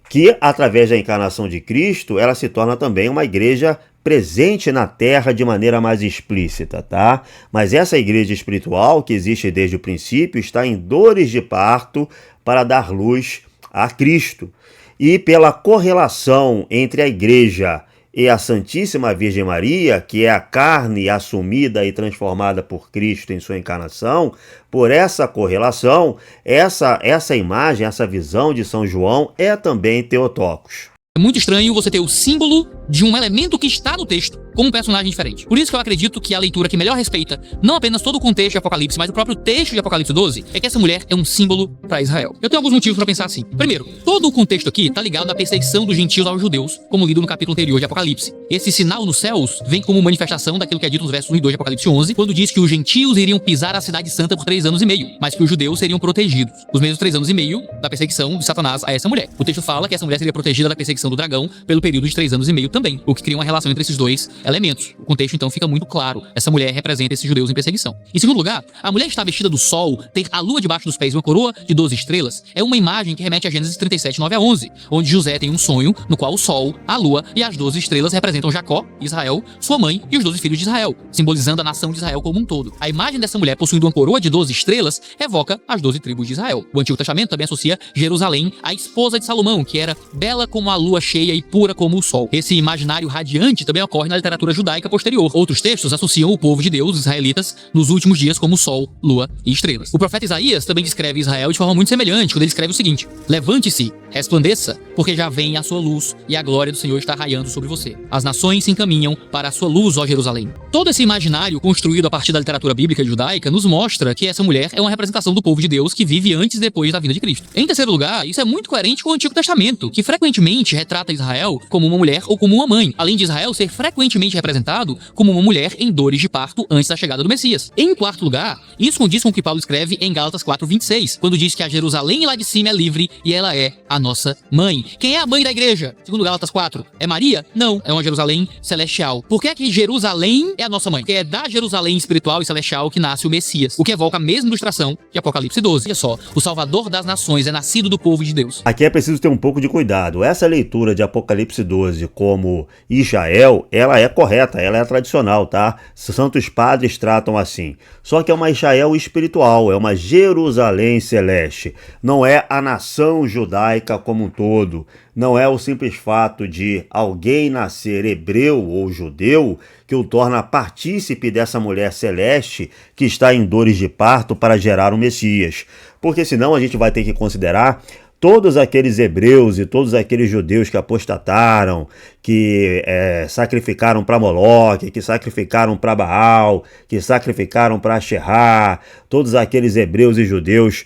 [SPEAKER 1] que, através da encarnação de Cristo, ela se torna também uma igreja presente na terra de maneira mais explícita, tá? Mas essa igreja espiritual, que existe desde o princípio, está em dores de parto para dar luz a Cristo. E pela correlação entre a igreja e a Santíssima Virgem Maria, que é a carne assumida e transformada por Cristo em sua encarnação, por essa correlação, essa imagem, essa visão de São João é também Theotokos.
[SPEAKER 2] É muito estranho você ter o símbolo de um elemento que está no texto como um personagem diferente. Por isso que eu acredito que a leitura que melhor respeita não apenas todo o contexto de Apocalipse, mas o próprio texto de Apocalipse 12, é que essa mulher é um símbolo para Israel. Eu tenho alguns motivos para pensar assim. Primeiro, todo o contexto aqui está ligado à perseguição dos gentios aos judeus, como lido no capítulo anterior de Apocalipse. Esse sinal nos céus vem como manifestação daquilo que é dito nos versos 1 e 2 de Apocalipse 11, quando diz que os gentios iriam pisar a cidade santa por 3 anos e meio, mas que os judeus seriam protegidos. Os mesmos 3 anos e meio da perseguição de Satanás a essa mulher. O texto fala que essa mulher seria protegida da perseguição do dragão pelo período de 3 anos e meio também, o que cria uma relação entre esses dois elementos. O contexto, então, fica muito claro. Essa mulher representa esses judeus em perseguição. Em segundo lugar, a mulher está vestida do sol, ter a lua debaixo dos pés e uma coroa de 12 estrelas é uma imagem que remete a Gênesis 37, 9 a 11, onde José tem um sonho no qual o sol, a lua e as 12 estrelas representam Jacó, Israel, sua mãe e os 12 filhos de Israel, simbolizando a nação de Israel como um todo. A imagem dessa mulher possuindo uma coroa de 12 estrelas evoca as 12 tribos de Israel. O Antigo Testamento também associa Jerusalém à esposa de Salomão, que era bela como a lua cheia e pura como o sol. Esse imaginário radiante também ocorre na literatura judaica posterior. Outros textos associam o povo de Deus, os israelitas, nos últimos dias como sol, lua e estrelas. O profeta Isaías também descreve Israel de forma muito semelhante, quando ele escreve o seguinte: levante-se, resplandeça, porque já vem a sua luz e a glória do Senhor está raiando sobre você. As nações se encaminham para a sua luz, ó Jerusalém. Todo esse imaginário construído a partir da literatura bíblica judaica nos mostra que essa mulher é uma representação do povo de Deus que vive antes e depois da vinda de Cristo. Em terceiro lugar, isso é muito coerente com o Antigo Testamento, que frequentemente retrata Israel como uma mulher ou como uma mãe, além de Israel ser frequentemente representado como uma mulher em dores de parto antes da chegada do Messias. Em quarto lugar, isso condiz com o que Paulo escreve em Gálatas 4:26, quando diz que a Jerusalém lá de cima é livre e ela é a nossa mãe. Quem é a mãe da igreja? Segundo Gálatas 4, é Maria? Não, é uma Jerusalém celestial. Por que é que Jerusalém é a nossa mãe? Porque é da Jerusalém espiritual e celestial que nasce o Messias, o que evoca a mesma ilustração de Apocalipse 12. Olha só, o Salvador das nações é nascido do povo de Deus.
[SPEAKER 1] Aqui é preciso ter um pouco de cuidado. Essa leitura de Apocalipse 12 como Israel, ela é correta, ela é tradicional, tá? Santos padres tratam assim. Só que é uma Israel espiritual, é uma Jerusalém celeste. Não é a nação judaica como um todo. Não é o simples fato de alguém nascer hebreu ou judeu que o torna partícipe dessa mulher celeste que está em dores de parto para gerar um Messias. Porque senão a gente vai ter que considerar todos aqueles hebreus e todos aqueles judeus que apostataram, que sacrificaram para Moloque, que sacrificaram para Baal, que sacrificaram para Asherá, todos aqueles hebreus e judeus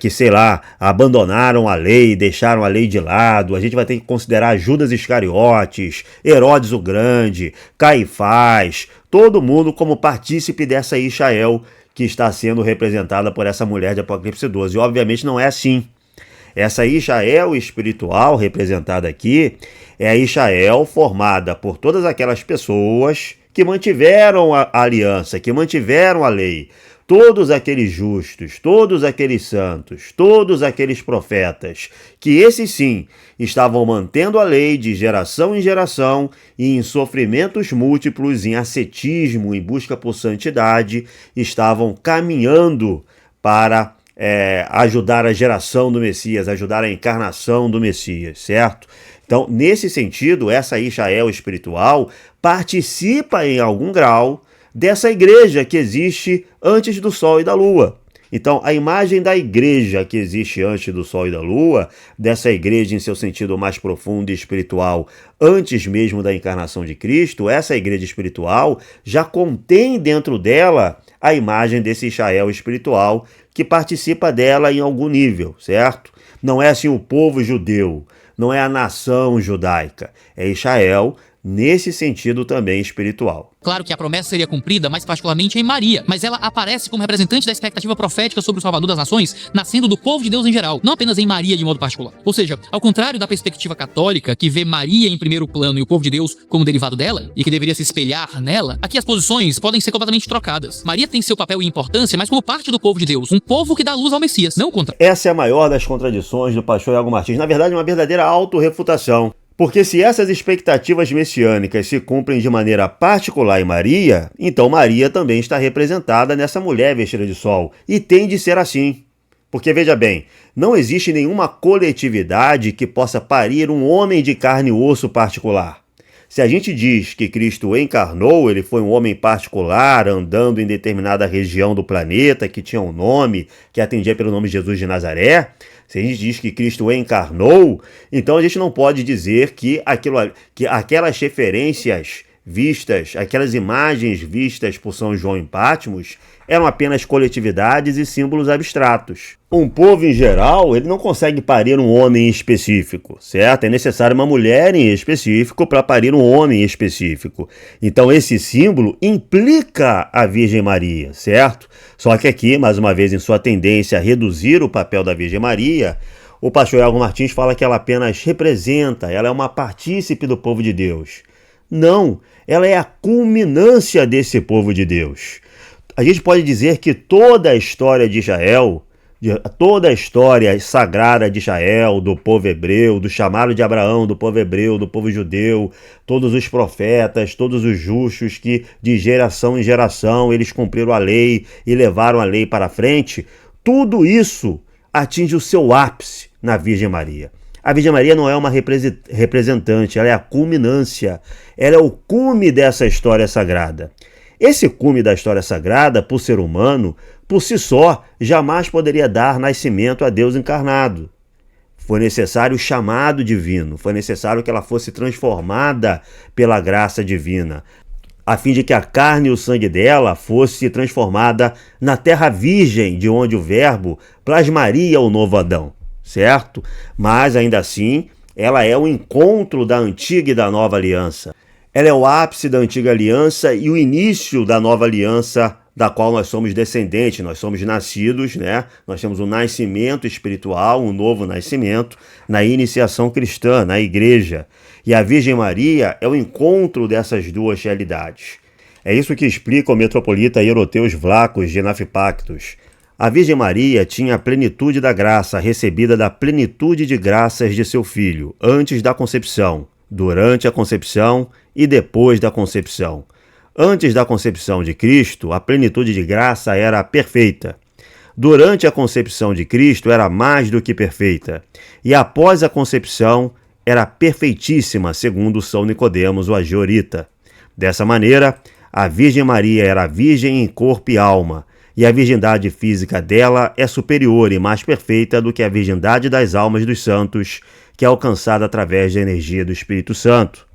[SPEAKER 1] que, sei lá, abandonaram a lei, deixaram a lei de lado. A gente vai ter que considerar Judas Iscariotes, Herodes o Grande, Caifás, todo mundo como partícipe dessa Israel que está sendo representada por essa mulher de Apocalipse 12. E obviamente não é assim. Essa Israel espiritual representada aqui é a Israel formada por todas aquelas pessoas que mantiveram a aliança, que mantiveram a lei. Todos aqueles justos, todos aqueles santos, todos aqueles profetas, que esses sim estavam mantendo a lei de geração em geração e em sofrimentos múltiplos, em ascetismo, em busca por santidade, estavam caminhando para ajudar a geração do Messias, ajudar a encarnação do Messias, certo? Então, nesse sentido, essa Israel espiritual participa em algum grau dessa igreja que existe antes do sol e da lua. Então, a imagem da igreja que existe antes do sol e da lua, dessa igreja em seu sentido mais profundo e espiritual, antes mesmo da encarnação de Cristo, essa igreja espiritual já contém dentro dela a imagem desse Israel espiritual que participa dela em algum nível, certo? Não é assim o povo judeu, não é a nação judaica, é Israel nesse sentido também espiritual.
[SPEAKER 2] Claro que a promessa seria cumprida mais particularmente em Maria, mas ela aparece como representante da expectativa profética sobre o Salvador das nações, nascendo do povo de Deus em geral, não apenas em Maria de modo particular. Ou seja, ao contrário da perspectiva católica, que vê Maria em primeiro plano e o povo de Deus como derivado dela, e que deveria se espelhar nela, aqui as posições podem ser completamente trocadas. Maria tem seu papel e importância, mas como parte do povo de Deus, um povo que dá luz ao Messias, não o contrário.
[SPEAKER 1] Essa é a maior das contradições do pastor Iago Martins, na verdade uma verdadeira autorrefutação. Porque se essas expectativas messiânicas se cumprem de maneira particular em Maria, então Maria também está representada nessa mulher vestida de sol. E tem de ser assim. Porque, veja bem, não existe nenhuma coletividade que possa parir um homem de carne e osso particular. Se a gente diz que Cristo encarnou, ele foi um homem particular, andando em determinada região do planeta, que tinha um nome, que atendia pelo nome de Jesus de Nazaré, se a gente diz que Cristo encarnou, então a gente não pode dizer que aquelas referências vistas, aquelas imagens vistas por São João em Patmos, eram apenas coletividades e símbolos abstratos. Um povo em geral, ele não consegue parir um homem específico, certo? É necessário uma mulher em específico para parir um homem específico. Então esse símbolo implica a Virgem Maria, certo? Só que aqui, mais uma vez, em sua tendência a reduzir o papel da Virgem Maria, o pastor Iago Martins fala que ela apenas representa, ela é uma partícipe do povo de Deus. Não, ela é a culminância desse povo de Deus. A gente pode dizer que toda a história de Israel, toda a história sagrada de Israel, do povo hebreu, do chamado de Abraão, do povo hebreu, do povo judeu, todos os profetas, todos os justos que de geração em geração eles cumpriram a lei e levaram a lei para frente, tudo isso atinge o seu ápice na Virgem Maria. A Virgem Maria não é uma representante, ela é a culminância, ela é o cume dessa história sagrada. Esse cume da história sagrada, por ser humano, por si só, jamais poderia dar nascimento a Deus encarnado. Foi necessário o chamado divino, foi necessário que ela fosse transformada pela graça divina, a fim de que a carne e o sangue dela fosse transformada na terra virgem, de onde o Verbo plasmaria o novo Adão, certo? Mas, ainda assim, ela é o encontro da antiga e da nova aliança. Ela é o ápice da antiga aliança e o início da nova aliança, da qual nós somos descendentes, nós somos nascidos, né? Nós temos um nascimento espiritual, um novo nascimento na iniciação cristã, na igreja. E a Virgem Maria é o encontro dessas duas realidades. É isso que explica o metropolita Hieroteus Vlacos de Anafipactos. A Virgem Maria tinha a plenitude da graça, recebida da plenitude de graças de seu filho, antes da concepção, durante a concepção e depois da concepção. Antes da concepção de Cristo, a plenitude de graça era perfeita. Durante a concepção de Cristo, era mais do que perfeita. E após a concepção, era perfeitíssima, segundo São Nicodemos, o agiorita. Dessa maneira, a Virgem Maria era virgem em corpo e alma, e a virgindade física dela é superior e mais perfeita do que a virgindade das almas dos santos, que é alcançada através da energia do Espírito Santo.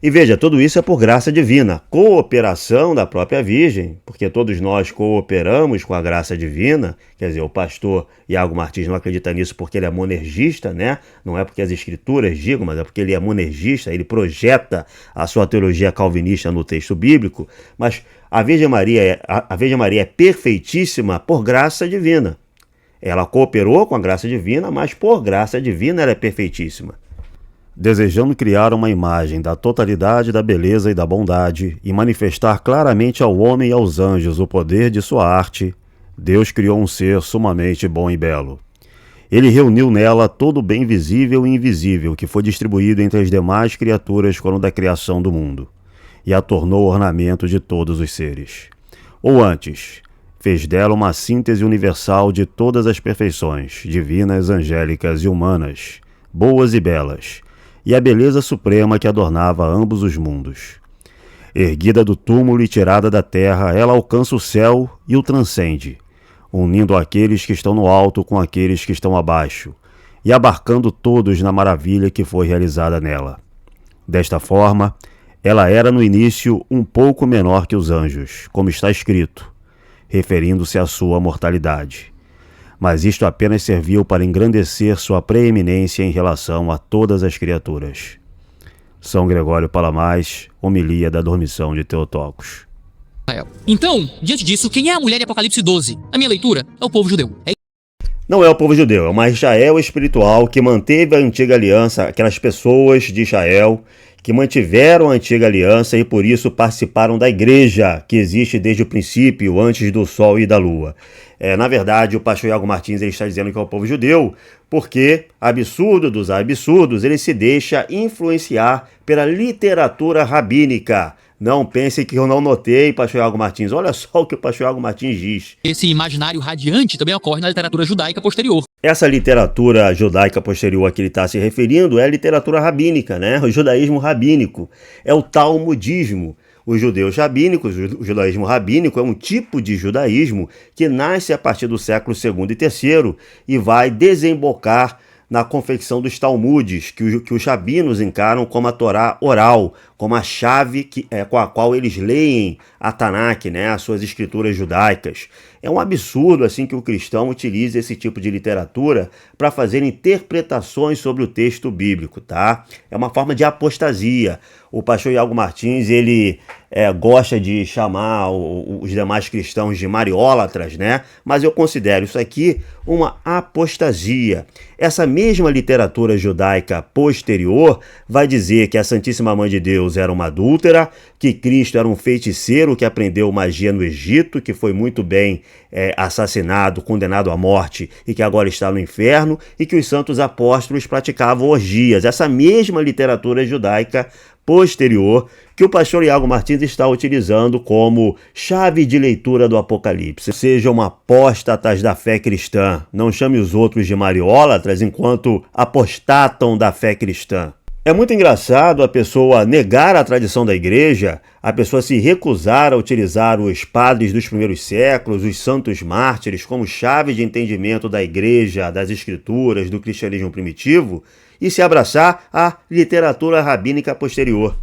[SPEAKER 1] E veja, tudo isso é por graça divina, cooperação da própria Virgem, porque todos nós cooperamos com a graça divina. Quer dizer, o pastor Iago Martins não acredita nisso porque ele é monergista, né? Não é porque as escrituras digam, mas é porque ele é monergista, ele projeta a sua teologia calvinista no texto bíblico. Mas a Virgem Maria é perfeitíssima por graça divina. Ela cooperou com a graça divina, mas por graça divina ela é perfeitíssima. Desejando criar uma imagem da totalidade da beleza e da bondade e manifestar claramente ao homem e aos anjos o poder de sua arte, Deus criou um ser sumamente bom e belo. Ele reuniu nela todo o bem visível e invisível que foi distribuído entre as demais criaturas quando da criação do mundo, e a tornou ornamento de todos os seres. Ou antes, fez dela uma síntese universal de todas as perfeições, divinas, angélicas e humanas, boas e belas, e a beleza suprema que adornava ambos os mundos. Erguida do túmulo e tirada da terra, ela alcança o céu e o transcende, unindo aqueles que estão no alto com aqueles que estão abaixo, e abarcando todos na maravilha que foi realizada nela. Desta forma, ela era no início um pouco menor que os anjos, como está escrito, referindo-se à sua mortalidade. Mas isto apenas serviu para engrandecer sua preeminência em relação a todas as criaturas. São Gregório Palamás, homilia da Dormição de Theotokos.
[SPEAKER 2] Então, diante disso, quem é a mulher de Apocalipse 12? A minha leitura é o povo judeu.
[SPEAKER 1] Não é o povo judeu, é uma Israel espiritual que manteve a antiga aliança, aquelas pessoas de Israel que mantiveram a antiga aliança e por isso participaram da igreja que existe desde o princípio, antes do sol e da lua. Na verdade, o pastor Iago Martins ele está dizendo que é o povo judeu porque, absurdo dos absurdos, ele se deixa influenciar pela literatura rabínica. Não pense que eu não notei, pastor Iago Martins. Olha só o que o pastor Iago Martins diz.
[SPEAKER 2] Esse imaginário radiante também ocorre na literatura judaica posterior.
[SPEAKER 1] Essa literatura judaica posterior a que ele está se referindo é a literatura rabínica, né? O judaísmo rabínico. É o talmudismo. Os judeus rabínicos, o judaísmo rabínico é um tipo de judaísmo que nasce a partir do século II e III e vai desembocar na confecção dos Talmudes, que os rabinos encaram como a Torá oral, como a chave com a qual eles leem a Tanakh, né, as suas escrituras judaicas. É um absurdo assim que o cristão utilize esse tipo de literatura para fazer interpretações sobre o texto bíblico, tá? É uma forma de apostasia. O pastor Iago Martins, ele gosta de chamar os demais cristãos de mariólatras, né? Mas eu considero isso aqui uma apostasia. Essa mesma literatura judaica posterior vai dizer que a Santíssima Mãe de Deus Deus era uma adúltera, que Cristo era um feiticeiro que aprendeu magia no Egito, que foi muito bem assassinado, condenado à morte e que agora está no inferno, e que os santos apóstolos praticavam orgias. Essa mesma literatura judaica posterior que o pastor Iago Martins está utilizando como chave de leitura do Apocalipse. Sejam apóstatas da fé cristã, não chame os outros de mariólatras enquanto apostatam da fé cristã. É muito engraçado a pessoa negar a tradição da igreja, a pessoa se recusar a utilizar os padres dos primeiros séculos, os santos mártires, como chave de entendimento da igreja, das escrituras, do cristianismo primitivo, e se abraçar à literatura rabínica posterior.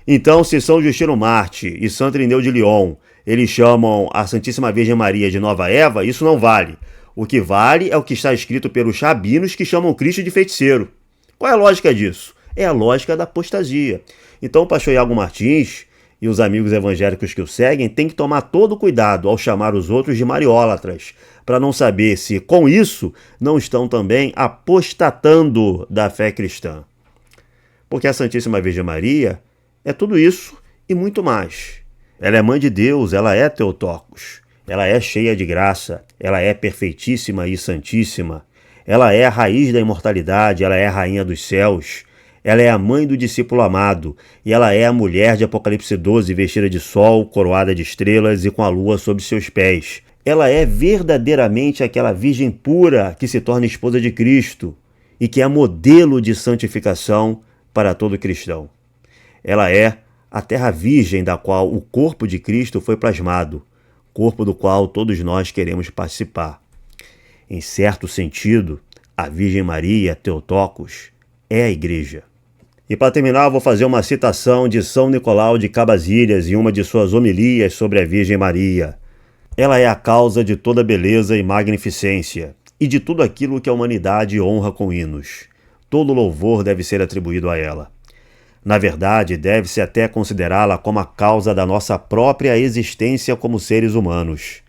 [SPEAKER 1] Então, se São Justino Marte e Santo Irineu de Lyon, eles chamam a Santíssima Virgem Maria de Nova Eva, isso não vale. O que vale é o que está escrito pelos rabinos que chamam Cristo de feiticeiro. Qual é a lógica disso? É a lógica da apostasia. Então, o pastor Iago Martins e os amigos evangélicos que o seguem têm que tomar todo o cuidado ao chamar os outros de mariólatras, para não saber se, com isso, não estão também apostatando da fé cristã. Porque a Santíssima Virgem Maria é tudo isso e muito mais. Ela é mãe de Deus, ela é Theotokos, ela é cheia de graça, ela é perfeitíssima e santíssima, ela é a raiz da imortalidade, ela é a rainha dos céus, ela é a mãe do discípulo amado, e ela é a mulher de Apocalipse 12, vestida de sol, coroada de estrelas e com a lua sob seus pés. Ela é verdadeiramente aquela virgem pura que se torna esposa de Cristo e que é modelo de santificação para todo cristão. Ela é a terra virgem da qual o corpo de Cristo foi plasmado, corpo do qual todos nós queremos participar. Em certo sentido, a Virgem Maria, Theotokos, é a igreja. E para terminar, eu vou fazer uma citação de São Nicolau de Cabazilhas em uma de suas homilias sobre a Virgem Maria. Ela é a causa de toda beleza e magnificência, e de tudo aquilo que a humanidade honra com hinos. Todo louvor deve ser atribuído a ela. Na verdade, deve-se até considerá-la como a causa da nossa própria existência como seres humanos.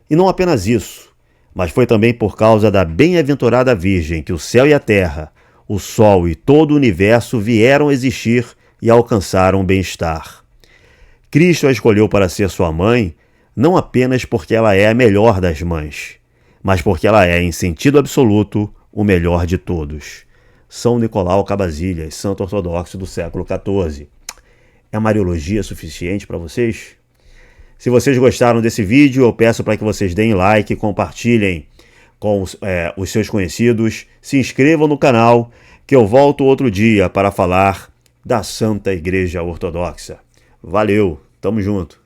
[SPEAKER 1] E não apenas isso, mas foi também por causa da bem-aventurada Virgem que o céu e a terra, o sol e todo o universo vieram a existir e alcançaram bem-estar. Cristo a escolheu para ser sua mãe, não apenas porque ela é a melhor das mães, mas porque ela é, em sentido absoluto, o melhor de todos. São Nicolau Cabazilhas, santo ortodoxo do século XIV. É mariologia suficiente para vocês? Se vocês gostaram desse vídeo, eu peço para que vocês deem like, compartilhem com os seus conhecidos, se inscrevam no canal, que eu volto outro dia para falar da Santa Igreja Ortodoxa. Valeu, tamo junto!